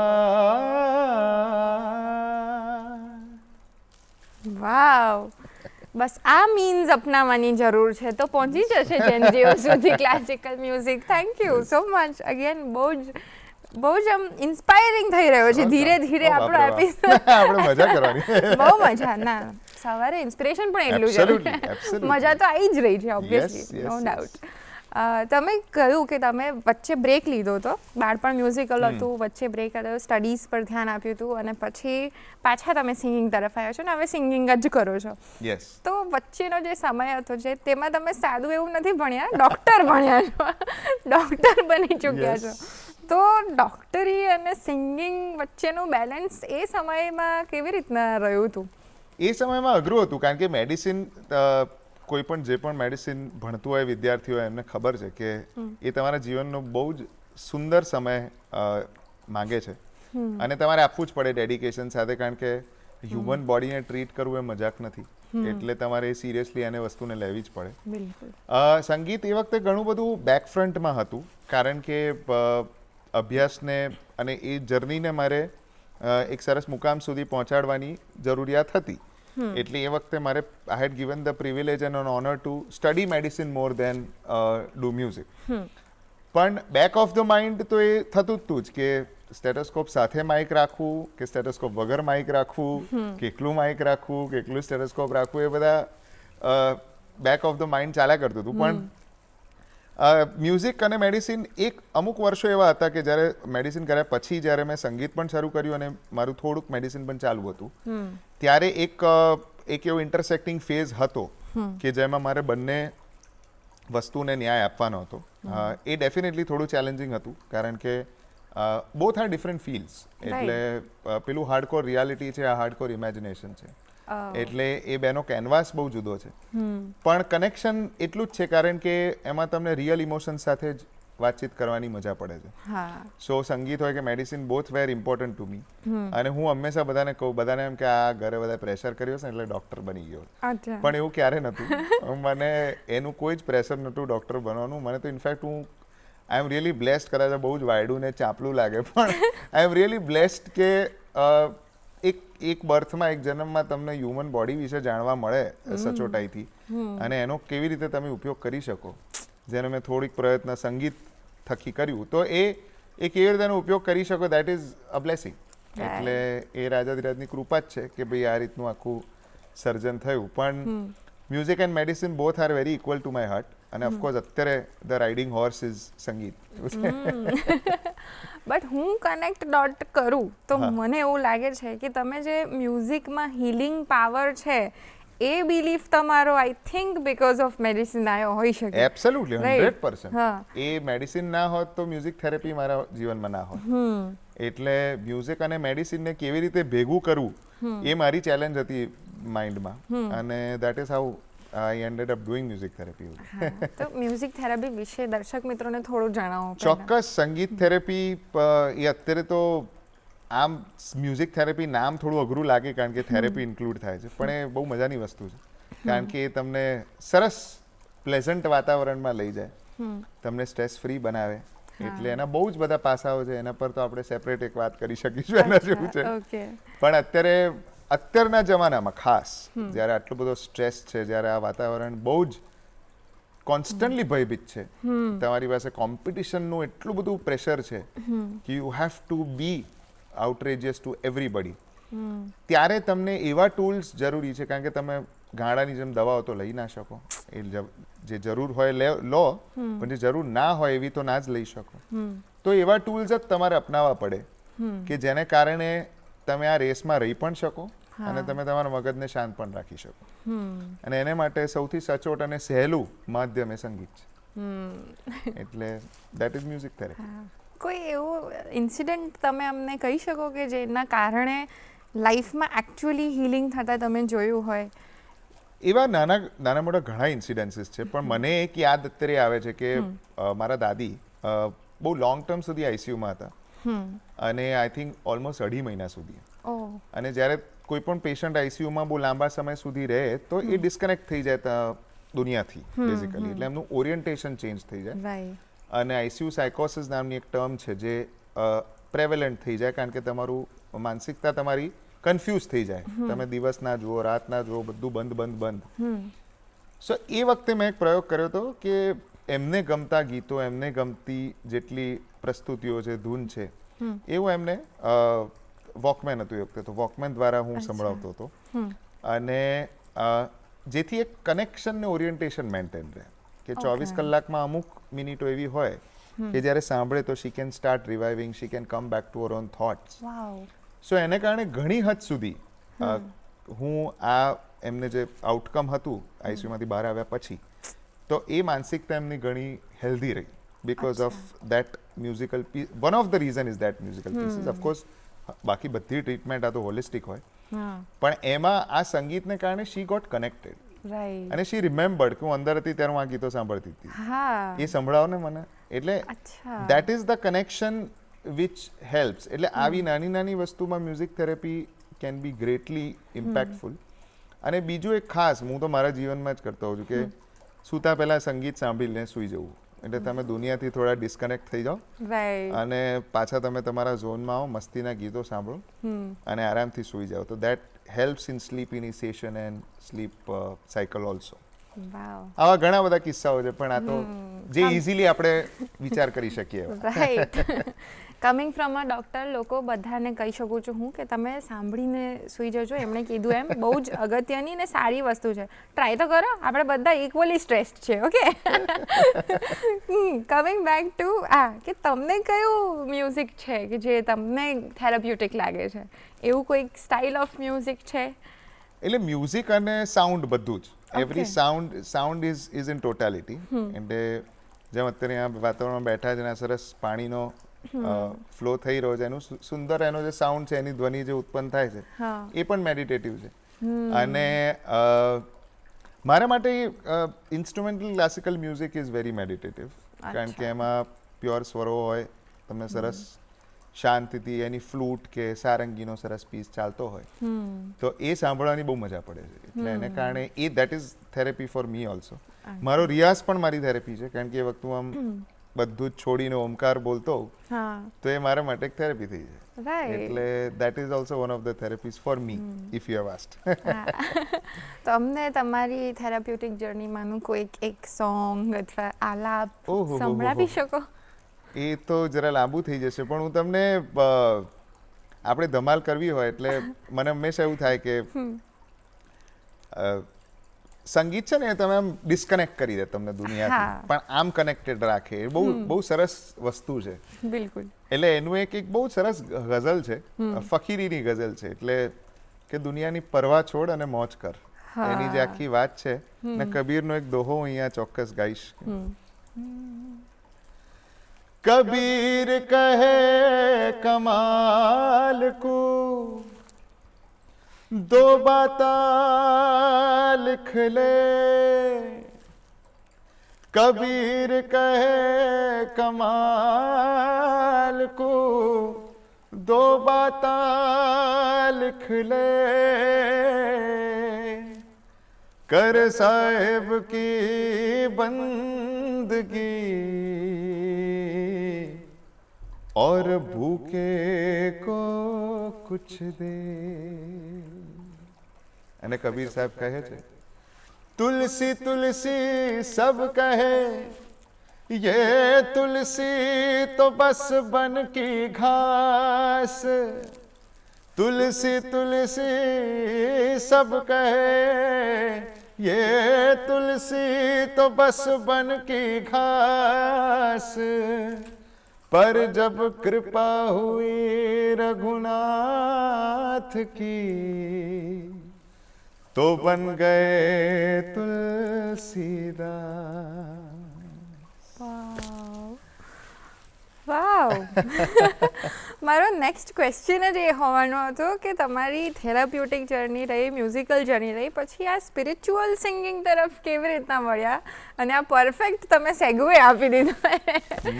વાવ, બસ આ મીન્સ અપનાવવાની જરૂર છે તો પહોંચી જશે જેનજીઓ સુધી classical music. Thank you so much again. બહુ જ આમ ઇન્સ્પાયરિંગ થઈ રહ્યો છે ધીરે ધીરે આપણો એપિસોડ. આપણે મજા કરવાની. બહુ મજા. ના, સવારે ઇન્સ્પિરેશન પણ એટલું Absolutely, છે, absolutely. મજા તો આવી જ રહી છે Yes, ઓબ્વિયસલી, yes, નો yes. ડાઉટ. તમે કહ્યું કે તમે વચ્ચે બ્રેક લીધો હતો, બાળપણ મ્યુઝિકલ હતું, વચ્ચે બ્રેક હતો, સ્ટડીઝ પર ધ્યાન આપ્યું હતું, અને પછી પાછા તમે સિંગિંગ તરફ આવ્યા છો ને હવે સિંગિંગ જ કરો છો. યસ. તો વચ્ચેનો જે સમય હતો છે તેમાં તમે સાદું એવું નથી ભણ્યા, ડૉક્ટર ભણ્યા છો, ડૉક્ટર બની ચૂક્યા છો. તો ડૉક્ટરી અને સિંગિંગ વચ્ચેનું બેલેન્સ એ સમયમાં કેવી રીતના રહ્યું હતું? એ સમયમાં અઘરું હતું, કારણ કે મેડિસિન, કોઈ પણ જે પણ મેડિસિન ભણતું હોય વિદ્યાર્થીઓ એમને ખબર છે કે એ તમારા જીવનનો બહુ જ સુંદર સમય માંગે છે, અને તમારે આપવું જ પડે ડેડિકેશન સાથે, કારણ કે હ્યુમન બોડીને ટ્રીટ કરવું એ મજાક નથી. એટલે તમારે સિરિયસલી એને વસ્તુને લેવી જ પડે. બિલકુલ. સંગીત એ વખતે ઘણું બધું બેકફ્રન્ટમાં હતું, કારણ કે અભ્યાસને અને એ જર્નીને મારે એક સરસ મુકામ સુધી પહોંચાડવાની જરૂરિયાત હતી. એટલે એ વખતે મારે I had given the privilege and an honour to study medicine more than do music. પણ બેક ઓફ ધ માઇન્ડ તો એ થતું જ હતું જ કે સ્ટેટોસ્કોપ સાથે માઇક રાખવું કે સ્ટેટોસ્કોપ વગર માઇક રાખવું, કેટલું માઇક રાખવું, કેટલું સ્ટેટોસ્કોપ રાખવું, એ બધા બેક ઓફ ધ માઇન્ડ ચાલ્યા કરતું હતું. પણ મ્યુઝિક અને મેડિસિન એક અમુક વર્ષો એવા હતા કે જ્યારે મેડિસિન કર્યા પછી જ્યારે મેં સંગીત પણ શરૂ કર્યું અને મારું થોડુંક મેડિસિન પણ ચાલુ હતું, ત્યારે એક એવો ઇન્ટરસેક્ટિંગ ફેઝ હતો કે જેમાં મારે બંને વસ્તુને ન્યાય આપવાનો હતો. એ ડેફિનેટલી થોડું ચેલેન્જિંગ હતું કારણ કે બોથ આર ડિફરન્ટ ફીલ્ડ્સ. એટલે પેલું હાર્ડકોર રિયાલિટી છે, આ હાર્ડકોર ઇમેજિનેશન છે. એટલે એ બેનો કેનવાસ બહુ જુદો છે, પણ કનેક્શન એટલું જ છે કારણ કે એમાં તમને રિયલ ઇમોશન સાથે જ વાતચીત કરવાની મજા પડે છે. સો સંગીત હોય કે medicine both were important to me. અને હું હંમેશા બધાને કહું, બધાને એમ કે આ ઘરે બધા પ્રેશર કર્યો છે એટલે ડૉક્ટર બની ગયો, પણ એવું ક્યારે નહોતું. મને એનું કોઈ જ પ્રેશર નહોતું ડૉક્ટર બનવાનું. મને તો in fact I am really blessed, કદાચ બહુ જ વાયડું ને ચાપલું લાગે, પણ આઈ એમ રિયલી બ્લેસ્ડ કે એક બર્થમાં, એક જન્મમાં તમને હ્યુમન બોડી વિશે જાણવા મળે સચોટાઈથી, અને એનો કેવી રીતે તમે ઉપયોગ કરી શકો, જેનો મેં થોડીક પ્રયત્ન સંગીત થકી કર્યું, તો એ કેવી રીતે એનો ઉપયોગ કરી શકો, દેટ ઇઝ અ બ્લેસિંગ. એટલે એ રાજાધિરાજની કૃપા જ છે કે ભાઈ આ રીતનું આખું સર્જન થયું. પણ music and medicine both are very equal to my heart. અને ઓફકોર્સ અત્યારે ધ રાઇડિંગ હોર્સ ઇઝ સંગીત. બટ હું કનેક્ટ ડોટ કરું તો મને એવું લાગે છે કે તમે જે મ્યુઝિકમાં હિલિંગ પાવર છે એ બિલીફ તમારો I think because of medicine આવ્યો હોઈ શકે. એબ્સોલ્યુટલી 100%. એ મેડિસિન ના હોત તો મ્યુઝિક થેરેપી મારા જીવનમાં ના હોત. એટલે મ્યુઝિક અને મેડિસિનને કેવી રીતે ભેગું કરવું એ મારી ચેલેન્જ હતી માઇન્ડમાં, અને that is how I ended up doing music therapy. તો મ્યુઝિક થેરાપી વિશે દર્શક મિત્રોને થોડું જણાવો. ચોક્કસ. સંગીત થેરેપી એ અત્યારે તો આમ મ્યુઝિક થેરેપી નામ થોડું અઘરું લાગે કારણ કે થેરેપી ઇન્ક્લુડ થાય છે, પણ એ બહુ મજાની વસ્તુ છે કારણ કે એ તમને સરસ પ્લેઝન્ટ વાતાવરણમાં લઈ જાય, તમને સ્ટ્રેસ ફ્રી બનાવે. એટલે એના બહુ જ બધા પાસાઓ છે, એના પર તો આપણે સેપરેટ એક વાત કરી શકીશું એના જેવું છે. પણ અત્યારના જમાનામાં ખાસ જ્યારે આટલો બધો સ્ટ્રેસ છે, જ્યારે આ વાતાવરણ બહુ જ કોન્સ્ટન્ટલી ભયભીત છે, તમારી પાસે કોમ્પિટિશનનું એટલું બધું પ્રેશર છે કે you have to be outrageous to everybody, ત્યારે તમને એવા ટૂલ્સ જરૂરી છે કારણ કે તમે ગાંડાની જેમ દવાઓ તો લઈ ના શકો. એ જે જરૂર હોય લો, પણ જે જરૂર ના હોય એવી તો ના જ લઈ શકો. તો એવા ટૂલ્સ જ તમારે અપનાવવા પડે કે જેને કારણે તમે આ રેસમાં રહી પણ શકો અને તમે તમારા મગજને શાંત પણ રાખી શકો. અને એને માટે સૌથી સચોટ અને સહેલું માધ્યમ એ સંગીત છે. એટલે દેટ ઇઝ મ્યુઝિક થેરેપી. કોઈ એવો ઇન્સિડન્ટ તમે અમને કહી શકો કે જેના કારણે લાઈફમાં એકચ્યુઅલી હિલિંગ થતા તમે જોયું હોય? એવા નાના મોટા ઘણા ઇન્સિડન્સીસ છે, પણ મને એક યાદ અત્યારે આવે છે કે મારા દાદી બહુ લોંગ ટર્મ સુધી આઈસીયુમાં હતા, અને આઈ થિંક ઓલમોસ્ટ 2.5 મહિના સુધી. અને જ્યારે કોઈ પણ પેશન્ટ આઈસીયુમાં બહુ લાંબા સમય સુધી રહે તો એ ડિસ્કનેક્ટ થઈ જાય દુનિયાથી બેઝિકલી. એટલે એમનું ઓરિએન્ટેશન ચેન્જ થઈ જાય. અને આઈસીયુ સાયકોસિસ નામની એક ટર્મ છે જે પ્રેવેલન્ટ થઈ જાય કારણ કે તમારું માનસિકતા તમારી કન્ફ્યુઝ થઈ જાય, તમે દિવસ ના જુઓ, રાત ના જુઓ, બધું બંધ. સો એ વખતે મેં એક પ્રયોગ કર્યો હતો કે એમને ગમતા ગીતો, એમને ગમતી જેટલી પ્રસ્તુતિઓ છે, ધૂન છે, એવું એમને વોકમેન હતું એ વખતે, તો વોકમેન દ્વારા હું સંભળાવતો હતો. અને જેથી એક કનેક્શન ને ઓરિએન્ટેશન મેન્ટેન રહે કે 24 કલાકમાં અમુક મિનિટો એવી હોય કે જ્યારે સાંભળે તો she can start reviving, she can come back to her own thoughts. So એને કારણે ઘણી હદ સુધી હું એમને જે આઉટકમ હતું આઈસીયુમાંથી બહાર આવ્યા પછી, તો એ માનસિકતા એમની ઘણી હેલ્ધી રહી because of that musical piece. One of the reason is that musical pieces. Of course બાકી બધી ટ્રીટમેન્ટ આ તો હોલિસ્ટિક હોય, પણ એમાં આ સંગીતને કારણે શી ગોટ કનેક્ટેડ. અને શી રિમેમ્બર્ડ કે હું અંદર હતી ત્યારે હું આ ગીતો સાંભળતી હતી, એ સંભળાવો ને મને. એટલે that is the connection which helps. એટલે આવી નાની વસ્તુમાં music therapy can be greatly impactful. અને બીજું એક ખાસ હું તો મારા જીવનમાં જ કરતો હોઉં છું કે સૂતા પહેલાં સંગીત સાંભળીને સૂઈ જવું. એટલે તમે દુનિયાથી થોડા ડિસ્કનેક્ટ થઈ જાઓ અને પાછા તમે તમારા ઝોનમાં આવો, મસ્તીના ગીતો સાંભળો અને આરામથી સૂઈ જાઓ. તો that helps in sleep initiation and sleep cycle also. આવા ઘણા બધા કિસ્સાઓ છે, પણ આ તો જે ઇઝીલી આપણે વિચાર કરી શકીએ. Right. Coming from a doctor, લોકો બધાને કહી શકું છું હું કે તમે સાંભળીને સૂઈ જજો. એમણે કીધું એમ બહુ જ અગત્યની ને સારી વસ્તુ છે. ટ્રાય તો કરો, આપણે બધા ઇક્વલી સ્ટ્રેસ્ડ છે. ઓકે, કમિંગ બેક ટુ કે તમને કયું મ્યુઝિક છે કે જે તમને થેરાપ્યુટિક લાગે છે? એવું કોઈક સ્ટાઇલ ઓફ મ્યુઝિક છે? એટલે મ્યુઝિક અને સાઉન્ડ બધું જ, every sound is in totality. એટલે જેમ અત્યારે આ વાતાવરણમાં બેઠા છે ને આ સરસ પાણીનો ફ્લો થઈ રહ્યો છે, એનું સુંદર એનો જે સાઉન્ડ છે, એની ધ્વનિ જે ઉત્પન્ન થાય છે, એ પણ મેડિટેટિવ છે. અને મારા માટે instrumental classical music is very meditative, કારણ કે એમાં પ્યોર સ્વરો હોય, તમને સરસ શાંતિથી એની ફ્લૂટ કે સારંગીનો સરસ પીસ ચાલતો હોય તો એ સાંભળવાની બહુ મજા પડે છે. એટલે એને કારણે that is therapy for me also. મારો રિયાઝ પણ મારી થેરેપી છે, કારણ કે એ વખતે આમ બધું જ છોડીને ઓમકાર બોલતો તો એ મારા માટે એક થેરેપી થઈ જાય. એટલે that is also one of the થેરેપીઝ for me if you have asked. તો અમને તમારી થેરાપ્યુટિક જર્નીમાંનું કોઈક એક સોંગ અથવા આલાપ સંભળાવી શકો? એ તો જરા લાંબુ થઈ જશે, પણ હું તમને આપણે ધમાલ કરવી હોય એટલે મને હંમેશા એવું થાય કે સંગીત છે ને તમે આમ ડિસ્કનેક્ટ કરી દે તમને દુનિયાથી, પણ આમ કનેક્ટેડ રાખે. એ બહુ સરસ વસ્તુ છે. બિલકુલ. એટલે એનું એક બહુ સરસ ગઝલ છે, ફકીરીની ગઝલ છે, એટલે કે દુનિયાની પરવા છોડ અને મોજ કર. એની જે આખી વાત છે ને કબીરનો એક દોહો અહીંયા ચોક્કસ ગાઈશ. कबीर कहे कमाल को दो बाता लिख ले. कबीर कहे कमाल को दो बाता लिख ले. कर साहिब की बंदगी और भूखे को कुछ दे. અને કબીર સાહેબ કહે છે, તુલસી તુલસી સબ કહે, ये तुलसी तो बस बन की घास. तुलसी तुलसी सब कहे, ये तुलसी तो बस बन की घास. पर जब कृपा हुई रघुनाथ की तो बन गए तुलसीदास. વાવ. મારો નેક્સ્ટ ક્વેશ્ચન જ એ હોવાનો હતો કે તમારી થેરાપ્યુટિક જર્ની રહી, મ્યુઝિકલ જર્ની રહી, પછી આ સ્પિરિચ્યુઅલ સિંગિંગ તરફ કેવી રીતના મળ્યા? અને આ પરફેક્ટ તમે સેગવે આપી દીધો,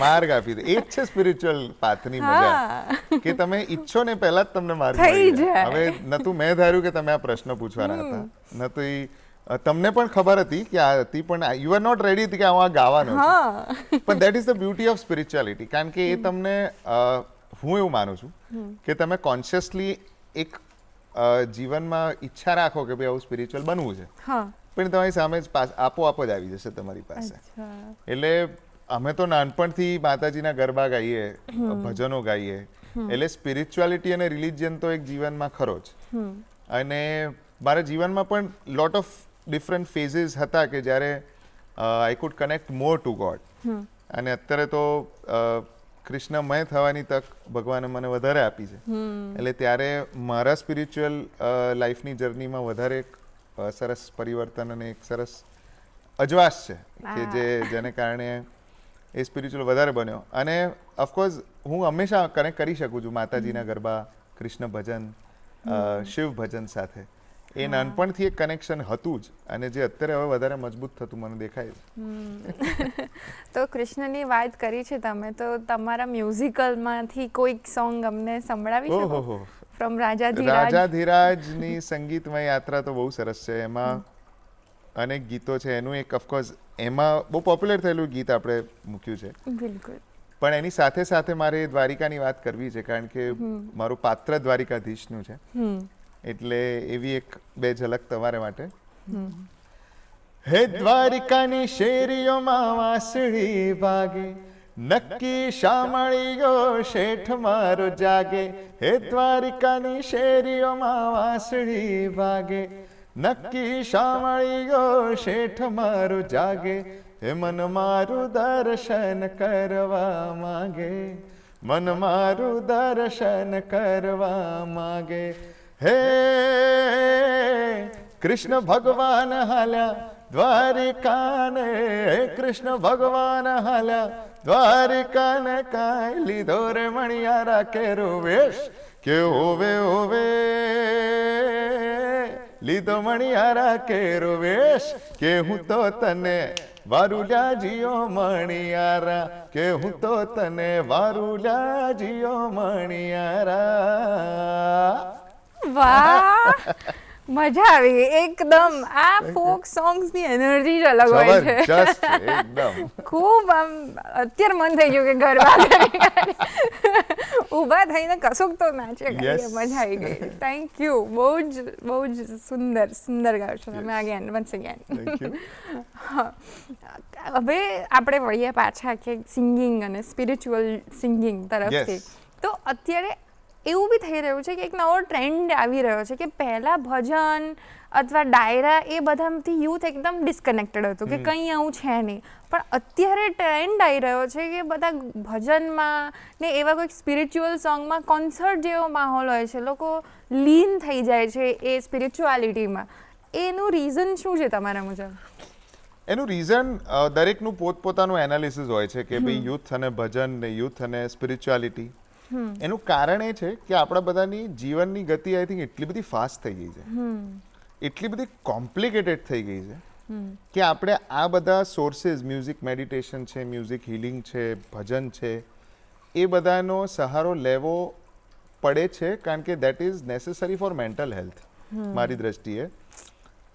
માર્ગ આપી દે. એ જ છે સ્પિરિચ્યુઅલ પાથની મજા, કે તમે ઈચ્છો ને પહેલા જ તમને માર્ગ થઈ જાય. હવે નતું મેં ધાર્યું કે તમે આ પ્રશ્ન પૂછવાના હતા, નતું તમને પણ ખબર હતી કે આ હતી, પણ યુ આર નોટ રેડી કે હું આ ગાવાનો છું. પણ that is the beauty of spirituality, કારણ કે એ તમને હું એવું માનું છું કે તમે કોન્શિયસલી એક જીવનમાં ઈચ્છા રાખો કે ભાઈ આવું સ્પિરિચ્યુઅલ બનવું છે, પણ તમારી સામે જ આપોઆપ જ આવી જશે તમારી પાસે. એટલે અમે તો નાનપણથી માતાજીના ગરબા ગાઈએ, ભજનો ગાઈએ, એટલે સ્પિરિચ્યુઆલિટી અને રિલિજિયન તો એક જીવનમાં ખરો જ. અને મારા જીવનમાં પણ લોટ ઓફ ડિફરન્ટ ફેઝિસ હતા કે જ્યારે I could connect more two God. અને અત્યારે તો કૃષ્ણમય થવાની તક ભગવાને મને વધારે આપી છે, એટલે ત્યારે મારા સ્પિરિચ્યુઅલ લાઈફની જર્નીમાં વધારે એક સરસ પરિવર્તન અને એક સરસ અજવાસ છે કે જેને કારણે એ સ્પિરિચ્યુઅલ વધારે બન્યો. અને ઓફકોર્સ હું હંમેશા કનેક્ટ કરી શકું છું માતાજીના ગરબા, કૃષ્ણ ભજન, શિવ ભજન સાથે. એ નાનપણથી એક કનેક્શન હતું જ, અને જે અત્યારે હવે વધારે મજબૂત થતું મને દેખાય છે. તો કૃષ્ણની વાત કરી છે તમે, તો તમારા મ્યુઝિકલમાંથી કોઈક સોંગ અમને સંભળાવી શકો? ફ્રોમ રાજાધિરાજની સંગીતમય યાત્રા તો બહુ સરસ છે. એમાં અનેક ગીતો છે. એનું એક ઓફકોર્સ એમાં બહુ પોપ્યુલર થયેલું ગીત આપણે મૂક્યું છે. બિલકુલ. પણ એની સાથે સાથે મારે દ્વારિકાની વાત કરવી છે, કારણ કે મારું પાત્ર દ્વારિકાધીશનું છે, એટલે એવી એક બે ઝલક તમારે માટે. હે દ્વારિકાની શેરીઓમાં વાંસળી વાગે, નક્કી શામળી ગયો શેઠ મારો જાગે, હે દ્વારિકાની શેરીઓમાં વાંસળી વાગે. નક્કી શામળી ગયો શેઠ મારો જાગે, હે મન મારું દર્શન કરવા માગે, મન મારું દર્શન કરવા માગે. હે કૃષ્ણ ભગવાન હાલ્યા દ્વારિકાને, હે કૃષ્ણ ભગવાન હાલ્યા દ્વારિકાને, કાંઈ લીધો રે મણિયારા કેરો વેશ, કે હોવે હોવે લીધો મણિયારા કેરો વેશ, કે હું તો તને વારુલા જીઓ મણિયારા, કે હું તો તને વારુલા જીઓ મણિયારા. વાહ, મજા આવી એકદમ. આ ફોક સોંગ્સ ની એનર્જી જ અલગ હોય છે. જબરજસ્ત એકદમ. ખૂબ આમ અત્યારે મન થઈ ગયું કે ગરબા કરી ઊભા થઈને કશુંક તો નાચે કરીએ. Yes. મજા આવી ગઈ. Thank you. બહુ જ સુંદર ગાવ છો તમે. Again once again. Thank you. હવે આપણે વળીએ પાછા કે સિંગિંગ અને સ્પિરિચ્યુઅલ સિંગિંગ તરફથી. Yes. તો અત્યારે એવું બી થઈ રહ્યું છે કે એક નવો ટ્રેન્ડ આવી રહ્યો છે કે પહેલાં ભજન અથવા ડાયરા એ બધાથી યુથ એકદમ ડિસ્કનેક્ટેડ હતું કે કંઈ આવું છે નહીં. પણ અત્યારે ટ્રેન્ડ આવી રહ્યો છે કે બધા ભજનમાં ને એવા કોઈક સ્પિરિચ્યુઅલ સોંગમાં કોન્સર્ટ જેવો માહોલ હોય છે, લોકો લીન થઈ જાય છે એ સ્પિરિચ્યુઆલિટીમાં. એનું રીઝન શું છે તમારા મુજબ? એનું રીઝન દરેકનું પોતપોતાનું એનાલિસિસ હોય છે કે ભાઈ યુથ અને ભજન ને યુથ અને સ્પિરિચ્યુઆલિટી. એનું કારણ એ છે કે આપણા બધાની જીવનની ગતિ આઈ થિંક એટલી બધી ફાસ્ટ થઈ ગઈ છે, એટલી બધી કોમ્પ્લિકેટેડ થઈ ગઈ છે કે આપણે આ બધા સોર્સિસ, મ્યુઝિક મેડિટેશન છે, મ્યુઝિક હિલિંગ છે, ભજન છે, એ બધાનો સહારો લેવો પડે છે કારણ કે that is necessary four mental health મારી દ્રષ્ટિએ.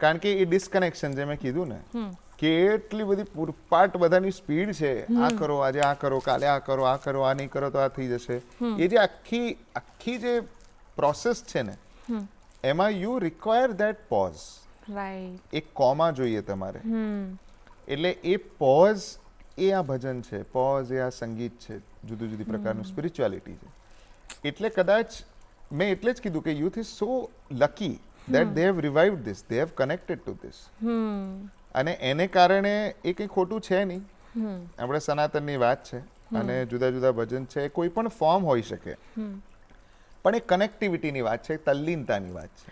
કારણ કે એ ડિસ્કનેક્શન જે મેં કીધું ને કે એટલી બધી પૂરપાટ બધાની સ્પીડ છે, આ કરો, આજે આ કરો, કાલે આ કરો, આ કરો, આ નહીં કરો તો આ થઈ જશે. એ જે આખી જે પ્રોસેસ છે ને એમાં you require that pause. Right. એક કોમા જોઈએ તમારે. એટલે એ પોઝ એ આ ભજન છે, પોઝ એ આ સંગીત છે, જુદી જુદી પ્રકારનું સ્પિરિચ્યુઆલિટી છે. એટલે કદાચ મેં એટલે જ કીધું કે youth is so lucky that they have revived this, they have connected to this. અને એને કારણે એ કંઈ ખોટું છે નહીં. આપણે સનાતનની વાત છે અને જુદા જુદા ભજન છે, કોઈ પણ ફોર્મ હોઈ શકે, પણ એ કનેક્ટિવિટીની વાત છે, તલ્લીનતાની વાત છે.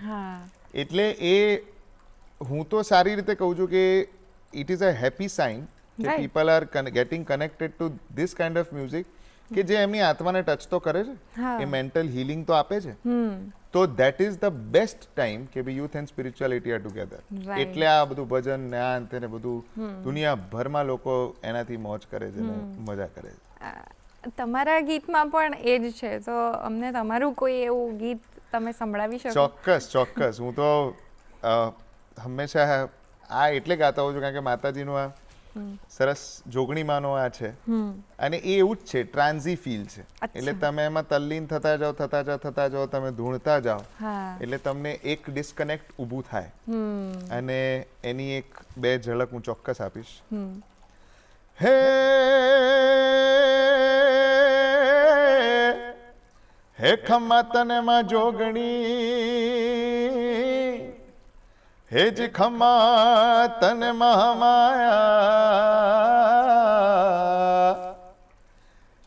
એટલે એ હું તો સારી રીતે કહું છું કે it is a happy sign કે people are getting connected to this kind of music કે જે એમની આત્માને ટચ તો કરે છે, એ મેન્ટલ હીલિંગ તો આપે છે. તો that is the best time કે ભાઈ youth and spirituality are together. એટલે આ બધું ભજન ને આ અંતે ને બધું દુનિયાભરમાં લોકો એનાથી મોજ કરે છે ને મજા કરે છે. તમારા ગીતમાં પણ એ જ છે, તો અમને તમારું કોઈ એવું ગીત તમે સંભળાવી શકો? ચોક્કસ. હું તો હંમેશા આ એટલે ગાતા હોઉં છું કારણ કે માતાજીનું આ સરસ જોગણીમાંનો આ છે અને એ એવું જ છે, ટ્રાન્ઝી ફીલ છે. એટલે તમે એમાં તલ્લીન થતા જાઓ, તમે ધૂણતા જાઓ, એટલે તમને એક ડિસ્કનેક્ટ ઊભું થાય. અને એની એક બે ઝલક હું ચોક્કસ આપીશ. હે હે ખમ્મા તને માં જોગણી, હે જ ખમ્મા તને મહામાયા,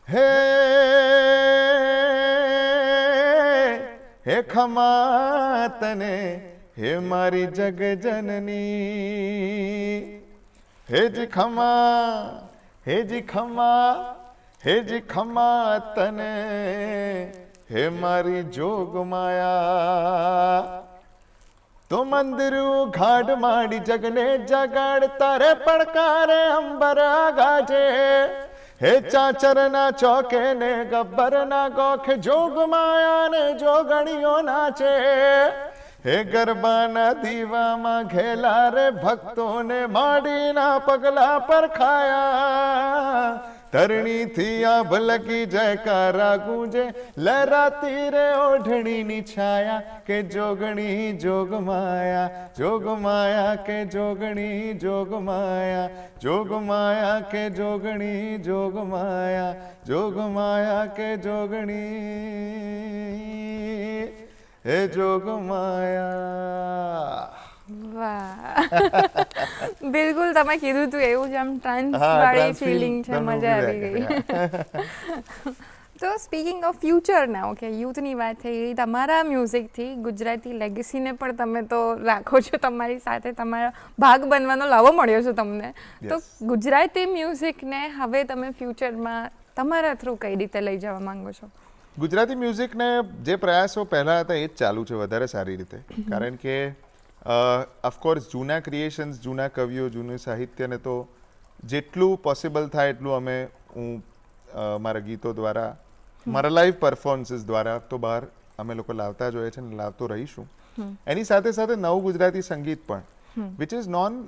હે હે ખમ્મા તને, હે મારી જગ જનની, હે જ ખમ્મા, હે જ ખમ્મા, હે જ ખમ્મા તને, હે મારી જોગ માયા. તો મંદિર ઘાટ માડી જગને જગાડ, તારે પડકારે અંબર ગાજે, હે ચાચર ના ચોકે ને ગબ્બર ના ગોખે, જોગ માયા ને જોગણીઓ નાચે, હે ગરબાના દીવામાં ઘેલા રે ભક્તોને માડીના પગલા પર ખાયા, ધરણી થી આ ભલકી જયકારા ગુંજે લહેરાતી રે ઓઢણીની છાયા કે જોગણી જોગમાયા જોગમાયા કે જોગણી જોગમાયા જોગમાયા કે જોગણી જોગમાયા જોગમાયા કે જોગણી હે જોગમાયા. વાહ બિલકુલ તમે કીધું તું એવું જ આમ ટ્રાન્સ હા, વાળી trance feel ફિલિંગ છે, તમને મજા ઊભી આવી રાખે, ગઈ. તો સ્પીકિંગ ઓફ ફ્યુચર ના ઓકે યુથની વાત થઈ ગઈ, તમારા મ્યુઝિકથી ગુજરાતી લેગસીને પણ તમે તો રાખો છો તમારી સાથે, તમારા ભાગ બનવાનો લાવો મળ્યો છે તમને. તો Yes. ગુજરાતી મ્યુઝિકને હવે તમે ફ્યુચરમાં તમારા થ્રુ કઈ રીતે લઈ જવા માંગો છો? ગુજરાતી મ્યુઝિકને જે પ્રયાસો પહેલાં હતા એ જ ચાલુ છે વધારે સારી રીતે, કારણ કે ઓફકોર્સ જૂના ક્રિએશન્સ, જૂના કવિઓ, જૂનું સાહિત્યને તો જેટલું પોસિબલ થાય એટલું હું મારા ગીતો દ્વારા, મારા લાઈવ પરફોર્મન્સીસ દ્વારા તો બહાર અમે લોકો લાવતા જ હોઈએ છીએ અને લાવતો રહીશું. એની સાથે સાથે નવું ગુજરાતી સંગીત પણ વિચ ઇઝ નોન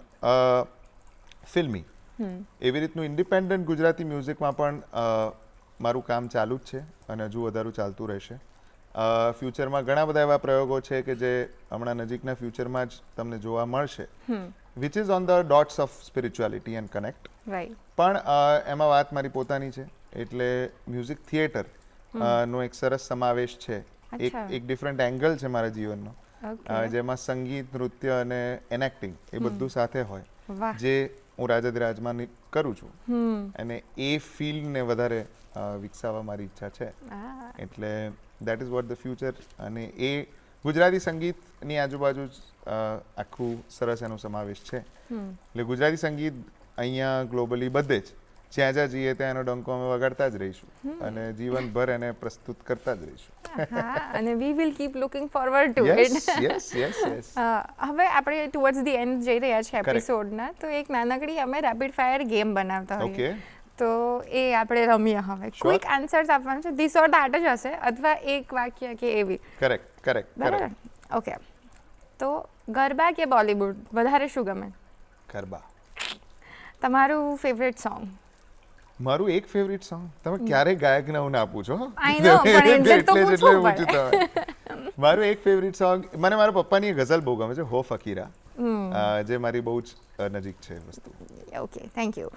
ફિલ્મી, એવી રીતનું ઇન્ડિપેન્ડન્ટ ગુજરાતી મ્યુઝિકમાં પણ મારું કામ ચાલુ જ છે અને હજુ વધારું ચાલતું રહેશે. ફ્યુચરમાં ઘણા બધા એવા પ્રયોગો છે કે જે હમણાં નજીકના ફ્યુચરમાં જ તમને જોવા મળશે, which is on the dots of spirituality and connect. Right. પણ એમાં વાત મારી પોતાની છે, એટલે મ્યુઝિક થિયેટર નો એક સરસ સમાવેશ છે, એક ડિફરન્ટ એંગલ છે મારા જીવનનો, જેમાં સંગીત, નૃત્ય અને એનેક્ટિંગ એ બધું સાથે હોય, જે હું રાજાધિરાજમાં કરું છું અને એ ફિલ્ડને વધારે વિકસાવવા મારી ઈચ્છા છે. એટલે that is what the future, અને એ ગુજરાતી સંગીતની આજુબાજુ જ આખું સરસ એનો સમાવેશ છે. એટલે ગુજરાતી સંગીત અહીંયા ગ્લોબલી બધે જ જ્યાં જ્યાં જઈએ ત્યાં એનો ડંકો અમે વગાડતા જ રહીશું અને જીવનભર એને પ્રસ્તુત કરતા જ રહીશું. અને we will keep looking forward to it. Yes. હવે આપણે ટુવર્ડ્સ ધી એન્ડ જઈ રહ્યા છે એપિસોડના, તો એક નાનકડી અમે રેપિડ ફાયર ગેમ બનાવતા હોઈએ, તો એ આપણે રમીએ હવે. ક્વિક આન્સર્સ આપવાનું છે, ધીસ ઓર ધેટ જ હશે, અથવા એક વાક્ય કે એવી. કરેક્ટ. બરાબર, ઓકે. તો ગરબા કે બોલિવૂડ, વધારે શું ગમે? ગરબા. તમારું ફેવરેટ સોંગ? મારું એક ફેવરિટ સોંગ, તમે ક્યારેય ગાયકને હું ના પૂછો. આઈ નો, પણ એટલે તો પૂછવું પડે. મારું એક ફેવરિટ સોંગ, મને મારા પપ્પાની ગઝલ બહુ ગમે છે, હો ફકીરા, જે મારી બહુ જ નજીક છે વસ્તુ. Okay, thank you.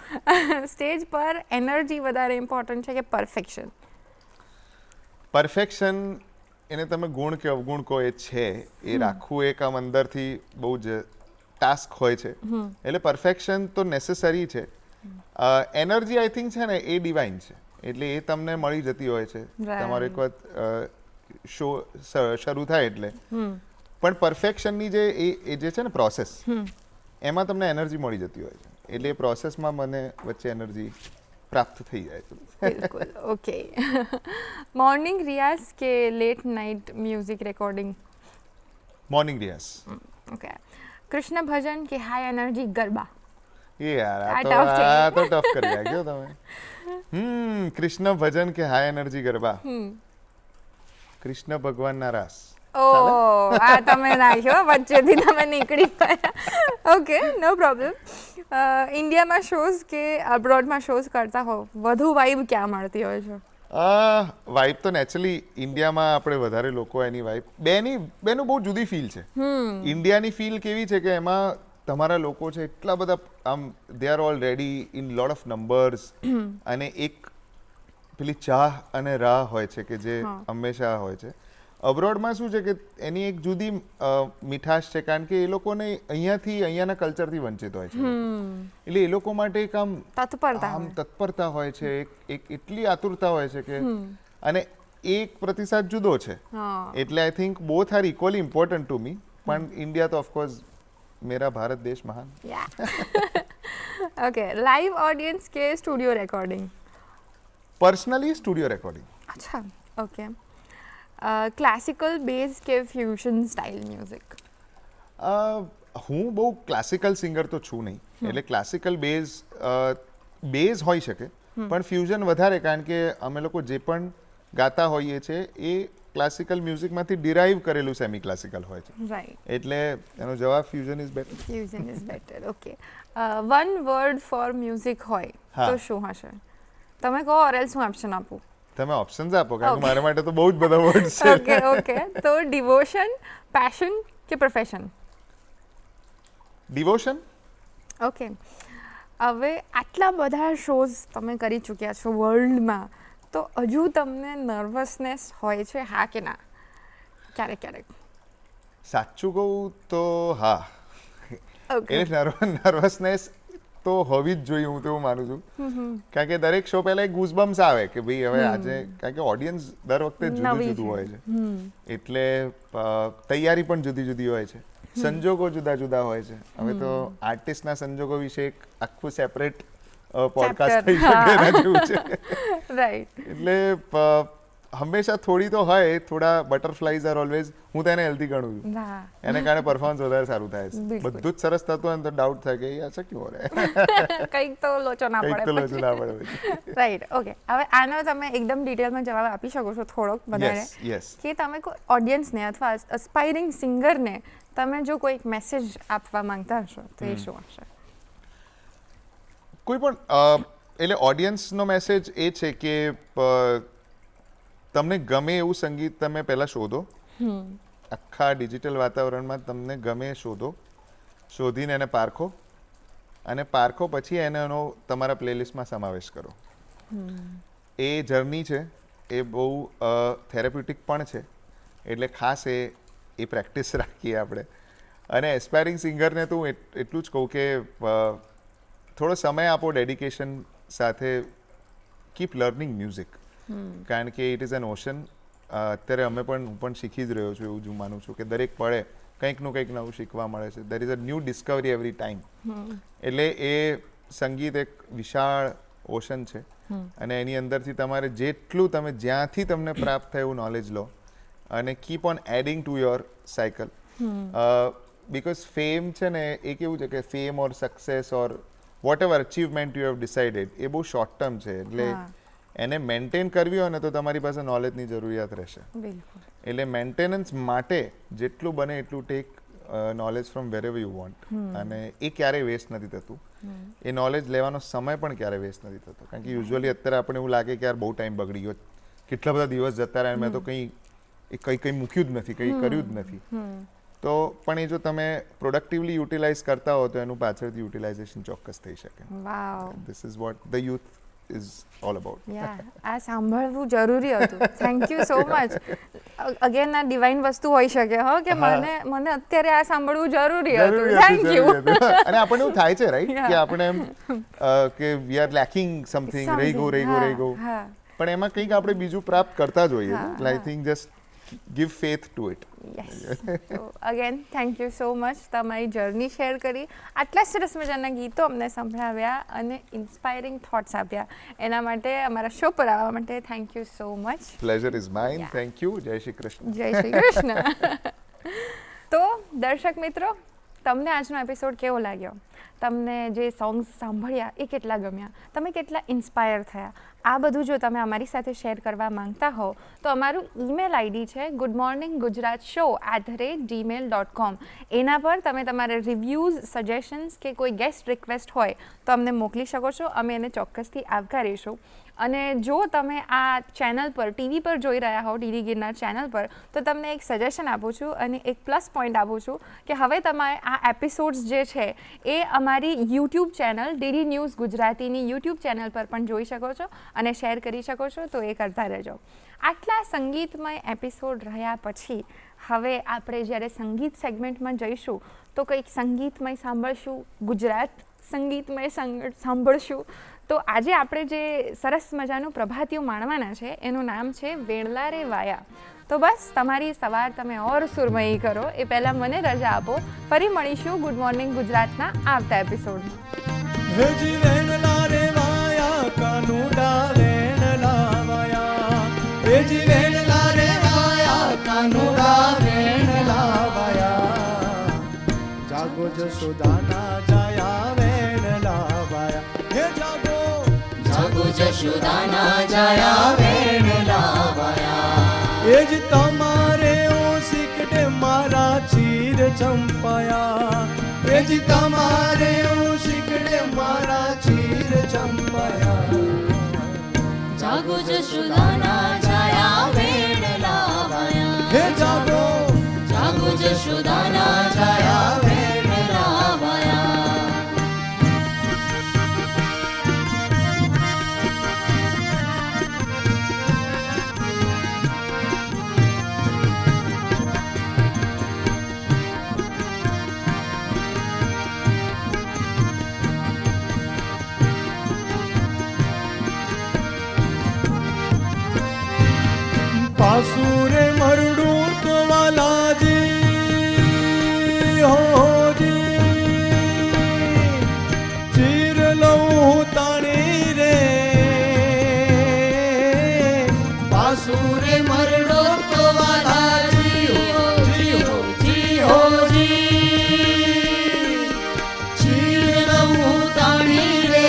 સ્ટેજ પર એનર્જી વધારે ઇમ્પોર્ટન્ટ છે કે પરફેક્શન? પરફેક્શન એને તમે ગુણ કે અવગુણ કહો, એ છે, એ રાખવું એક આમ અંદરથી બહુ જ ટાસ્ક હોય છે, એટલે પરફેક્શન તો નેસેસરી છે. એનર્જી આઈ થિંક છે ને એ ડિવાઇન છે, એટલે એ તમને મળી જતી હોય છે તમારો એક વખત શો શરૂ થાય એટલે. પણ પરફેક્શનની જે જે છે ને પ્રોસેસ, એમાં તમને એનર્જી મળી જતી હોય છે, એટલે એ પ્રોસેસમાં મને વચ્ચે એનર્જી પ્રાપ્ત થઈ જાય છે. બિલકુલ, ઓકે. મોર્નિંગ રિયાઝ કે late night music recording? Morning riyaz. Okay. Krishna bhajan કે હાઈ એનર્જી ગરબા? એ યાર આ તો ટફ કરી નાખ્યો તમે. કૃષ્ણ ભજન કે હાઈ એનર્જી ગરબા? કૃષ્ણ ભગવાનના રાસ. આ તમે નાખ્યો, વચ્ચેથી તમે નીકળી ગયા. ઓકે, નો પ્રોબ્લેમ. ઇન્ડિયામાં શોઝ કે અબ્રોડમાં શોઝ કરતા હો, વધુ વાઇબ ક્યાં મળતી હોય છે? વાઇબ તો નેચરલી ઇન્ડિયામાં આપણે વધારે લોકો એની વાઇબ બેનું બહુ જુદી ફીલ છે. ઇન્ડિયાની ફીલ કેવી છે કે એમાં તમારા લોકો છે એટલા બધા, આમ they are all ready in lot of numbers, અને એક પેલી ચાહ અને રાહ હોય છે કે જે હંમેશા હોય છે. અબ્રોડમાં શું છે કે એની એક જુદી મીઠાશ છે, કારણ કે એ લોકોને અહીંયાના કલ્ચરથી વંચિત હોય છે, એટલે એ લોકો માટે એક આમ તત્પરતા હોય છે, એક એટલી આતુરતા હોય છે કે, અને એક પ્રતિસાદ જુદો છે, એટલે I think both are equally important to મી. પણ ઇન્ડિયા તો ઓફકોર્સ मेरा भारत देश महान. ओके, लाइव ऑडियंस के studio recording? Personally studio recording. अच्छा, ओके. क्लासिकल बेस के फ्यूजन स्टाइल म्यूजिक? હું બહુ ક્લાસિકલ સિંગર તો છું નહીં, એટલે ક્લાસિકલ બેઝ હોઈ શકે, પણ ફ્યુઝન વધારે, કારણ કે અમે લોકો જે પણ ગાતા હોઈએ છીએ એ ક્લાસિકલ મ્યુઝિકમાંથી ડિરાઈવ કરેલું સેમી ક્લાસિકલ હોય છે, એટલે એનો જવાબ fusion is better. Fusion is better, okay. One word for music હોય તો શું હશે? તમે કહો ઓરેલ્સ હું ઓપ્શન આપું. તમે ઓપ્શન્સ આપો કારણ કે મારા માટે તો બહુ જ બધા વર્ડ્સ છે. ઓકે ઓકે, તો ડિવોશન, પેશન કે પ્રોફેશન? ડિવોશન. ઓકે, હવે આટલા બધા શોઝ તમે કરી ચૂક્યા છો વર્લ્ડમાં, તો હજુ તમને નર્વસનેસ હોય છે, હા કે ના? ક્યારેક ક્યારેક. સાચું કહું તો હા, ઓકે, એ નર્વસનેસ તો હોવી જ જોઈએ, હું તો એવું માનું છું. કારણ કે દરેક શો પહેલા એક ગૂઝબમ્સ આવે કે ભાઈ હવે આજે, કારણ કે ઓડિયન્સ દર વખતે જુદું નવી જુદું છે. હોય છે, એટલે તૈયારી પણ જુદી જુદી હોય છે, સંજોગો જુદા જુદા હોય છે. હવે તો આર્ટિસ્ટના સંજોગો વિશે એક આખું સેપરેટ પોડકાસ્ટ થઈ શકે એના જેવું છે. રાઈટ. એટલે હંમેશા થોડી તો હોય, થોડા બટરફ્લાઈઝ આર ઓલવેઝ, હું તેને હેલ્ધી ગણું છું. ના, એને કારણે પરફોર્મન્સ વધારે સારું થાય છે. બિલકુલ. બધું જ સરસ થતું હોય ને તો ડાઉટ થાય કે યાર ક્યું હો રહે, કંઈક તો લોચો ના કંઈક તો પડે. લોચું ના પડે. રાઈટ. ઓકે, હવે આનો તમે એકદમ ડિટેલમાં જવાબ આપી શકો છો થોડોક વધારે, યસ યસ. કે તમે કોઈ ઓડિયન્સને અથવા અસ્પાયરિંગ સિંગરને તમે જો કોઈક મેસેજ આપવા માંગતા હશો તો એ શું હશે? કોઈ પણ એટલે ઓડિયન્સનો મેસેજ એ છે કે તમને ગમે એવું સંગીત તમે પહેલાં શોધો. આખા ડિજિટલ વાતાવરણમાં તમને ગમે શોધો, શોધીને એને પારખો, અને પારખો પછી એનો તમારા પ્લેલિસ્ટમાં સમાવેશ કરો. એ જર્ની છે, એ બહુ થેરાપ્યુટિક પણ છે, એટલે ખાસ એ પ્રેક્ટિસ રાખીએ આપણે. અને એસ્પાયરિંગ સિંગરને તો હું એટલું જ કહું કે થોડો સમય આપો ડેડિકેશન સાથે. કીપ લર્નિંગ મ્યુઝિક, કારણ કે ઇટ ઇઝ એન ઓશન. અત્યારે હું પણ શીખી જ રહ્યો છું, એવું જ હું માનું છું કે દરેક પળે કંઈકનું કંઈક નવું શીખવા મળે છે. There is a new Discovery every time. એટલે એ સંગીત એક વિશાળ ઓશન છે, અને એની અંદરથી તમારે જેટલું તમે જ્યાંથી તમને પ્રાપ્ત થાય એવું નોલેજ લો, અને keep on adding to your cycle. Because fame છે ને, એ કેવું છે કે fame or success or whatever achievement you have decided, એ બહુ શોર્ટ ટર્મ છે. એટલે એને મેન્ટેન કરવી હોય ને તો તમારી પાસે નોલેજની જરૂરિયાત રહેશે. બિલકુલ. એટલે મેન્ટેનન્સ માટે જેટલું બને એટલું take knowledge from wherever you want. અને એ ક્યારેય વેસ્ટ નથી થતું. એ નોલેજ લેવાનો સમય પણ ક્યારેય વેસ્ટ નથી થતો. કારણ કે યુઝ્યુઅલી અત્યારે આપણને એવું લાગે કે યાર બહુ ટાઈમ બગડી ગયો, કેટલા બધા દિવસ જતા રહ્યા, મેં તો કંઈ મૂક્યું જ નથી, કંઈ કર્યું જ નથી. તો પણ એ જો તમે પ્રોડક્ટિવલી યુટિલાઇઝ કરતા હો તો એનું પાછળથી યુટિલાઇઝેશન ચોક્કસ થઈ શકે. Wow. This is what the youth is all about. Ya, આ સાંભળવું જરૂરી હતું. Thank you so much. Again આ ડિવાઇન વસ્તુ હોઈ શકે હો કે મને અત્યારે આ સાંભળવું જરૂરી હતું. Thank you. અને આપણને એવું થાય છે રાઈટ કે આપણે એમ કે વી આર લેકિંગ સમથિંગ, રહી ગયું. પણ એમાં કંઈક આપણે બીજું પ્રાપ્ત કરતા જ હોઈએ. I think just give faith to it. Yes. So again, thank you so much. તમારી જર્ની શેર કરી, આટલા સરસ મજાના ગીતો અમને સંભળાવ્યા અને ઇન્સ્પાયરિંગ થોટ્સ આપ્યા, એના માટે અમારા શો પર આવવા માટે thank you so much. Pleasure is mine. Thank you. જય શ્રી કૃષ્ણ. જય શ્રી કૃષ્ણ. તો દર્શક મિત્રો, તમને આજનો એપિસોડ કેવો લાગ્યો? તમને જે સોંગ્સ સાંભળ્યા એ કેટલા ગમ્યા? તમે કેટલા ઇન્સ્પાયર થયા? આ બધું જો તમે અમારી સાથે શેર કરવા માંગતા હો તો અમારું ઈમેલ આઈડી છે goodmorninggujratshow@gmail.com. એના પર તમે તમારા રિવ્યૂઝ, સજેશન્સ કે કોઈ ગેસ્ટ રિક્વેસ્ટ હોય તો અમને મોકલી શકો છો. અમે એને ચોક્કસથી આવકારીશું. અને જો તમે આ ચેનલ પર, ટીવી પર જોઈ રહ્યા હો, ડીડી ગિરનાર ચેનલ પર, તો તમને એક સજેશન આપું છું અને એક પ્લસ પોઈન્ટ આપું છું કે હવે તમે આ એપિસોડ્સ જે છે એ અમારી યુટ્યુબ ચેનલ ડીડી ન્યૂઝ ગુજરાતીની યુટ્યુબ ચેનલ પર પણ જોઈ શકો છો અને શેર કરી શકો છો. તો એ કરતા રહેજો. આટલા સંગીતમય એપિસોડ રહ્યા પછી હવે આપણે જ્યારે સંગીત સેગમેન્ટમાં જઈશું તો કંઈક સંગીતમય સાંભળશું, ગુજરાત સંગીતમય સાંભળશું. તો આજે આપણે જે સરસ મજાનું પ્રભાતિયું માણવાના છે એનું નામ છે વેણલા રે વાયા. તો બસ તમારી સવાર તમે ઓર સુરમયી કરો એ પહેલાં મને રજા આપો. ફરી મળીશું ગુડ મોર્નિંગ ગુજરાતના આવતા એપિસોડમાં. વેણલા રે વાયા કાનુડા વેણલા વાયા, વેણલા રે વાયા કાનુડા વેણલા વાયા, જાગો જશોદાના જાયા વેણલા વાયા, હે જાગો જશોદાના જાયા વેણલા વાયા. એ જ તમારે ઓસિકડે મારા ચીર ચંપાયા, એ જ તમારે ઓસિકડે મારા ચીર ચંપાયા. જાગો જશોદાના જાયા વેણ લાવાયા હે જાગો જાગો જશોદાના જાયા વેણ લાવાયા પાસુરે મરડું તો વાલાજી હોજી ચીર લઉં તાણી રે પાસુરે મરડો તો વાલાજી હોજી હોજી હોજી ચીરવું તાણી રે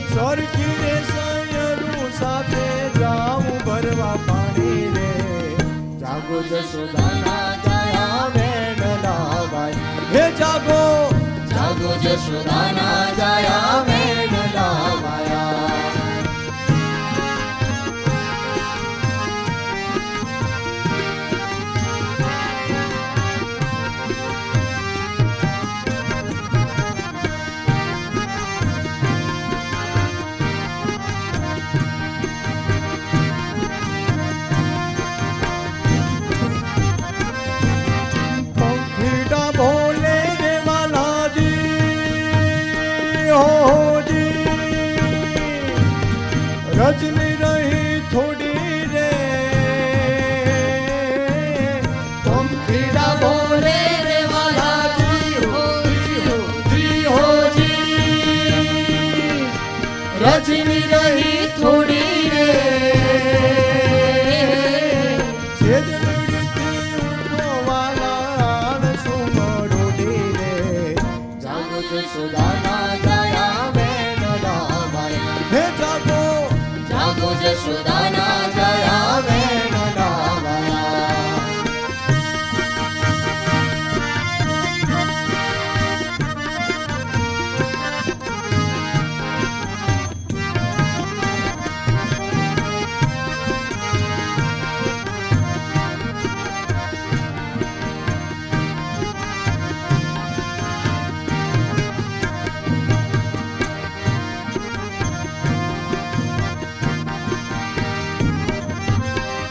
સરખી રે સયરું સાથે જાઉં ભરવા પાણી રે જાગો જશોદાના જાયા વેણ લાવાય હે જાગો જાગો જશોદાના જાયા વેણ લાવાયા પંખીડા બોલે રે વાલાજી હોજી રજની રહી થોડી રે પંખીડા બોલે રે વાલાજી હોજી હોજી હોજી રજની રહી થોડી રે સેજ લડતી ઉઠો વાલા સુમરોડી રે જાગો જશોદાના જાયા વેણ લાવાયા હે જાગો જાગો જશોદાના જાયા વેણ લાવાયા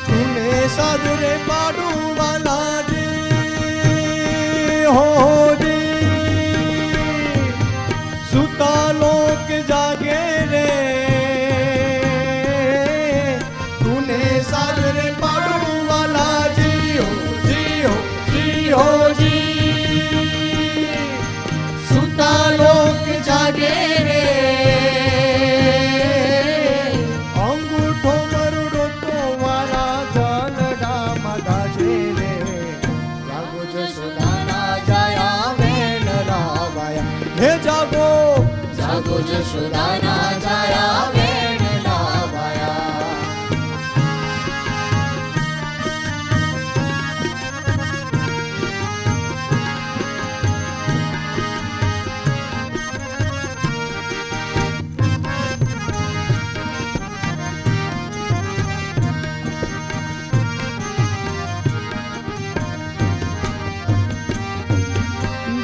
તુને સાદરે પાડું વાલાજી હોજી સુતા લોક જાગે રે તુને સાદરે પાડું વાલાજી હોજી હોજી હોજી સુતા લોક જાગે રે અંગૂઠો મરડો તો વાલા જલડામાં ગાજે રે જાગો જશોદાના જાયા વેણ લાવાયા હે જાગો જાગો જશોદાના જાયા વેણ લાવાયા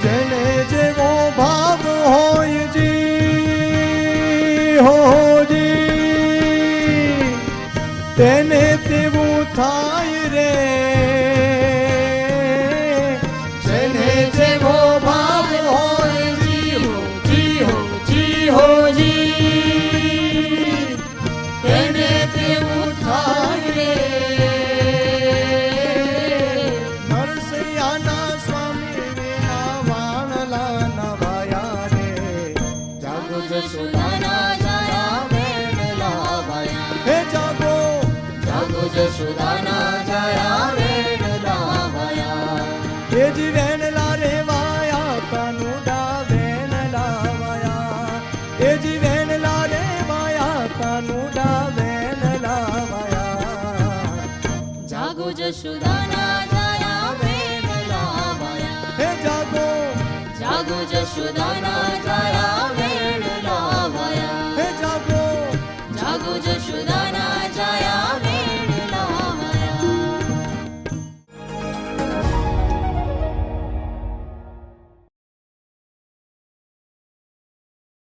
જેને જેવો ભાવ હોય જી હોજી તેને તેવું થાય રે જેને જેવો ભાવ હોય જી હોજી હોજી તેને તેવું થાય રે નરસૈયાના સ્વામી વિના વાણલા નવાયા રે જાગો જશોદાના જાયા વેણ લાવાયા હે જાગો જાગો જશોદાના જાયા વેણ લાવાયા એ જ વેણલા રે વાયા કાનુડા વેણલા વાયા એ જ વેણલા રે વાયા કાનુડા વેણલા વાયા જાગો જશોદાના જાયા વેણ લાવાયા હે જાગો જાગો જશોદાના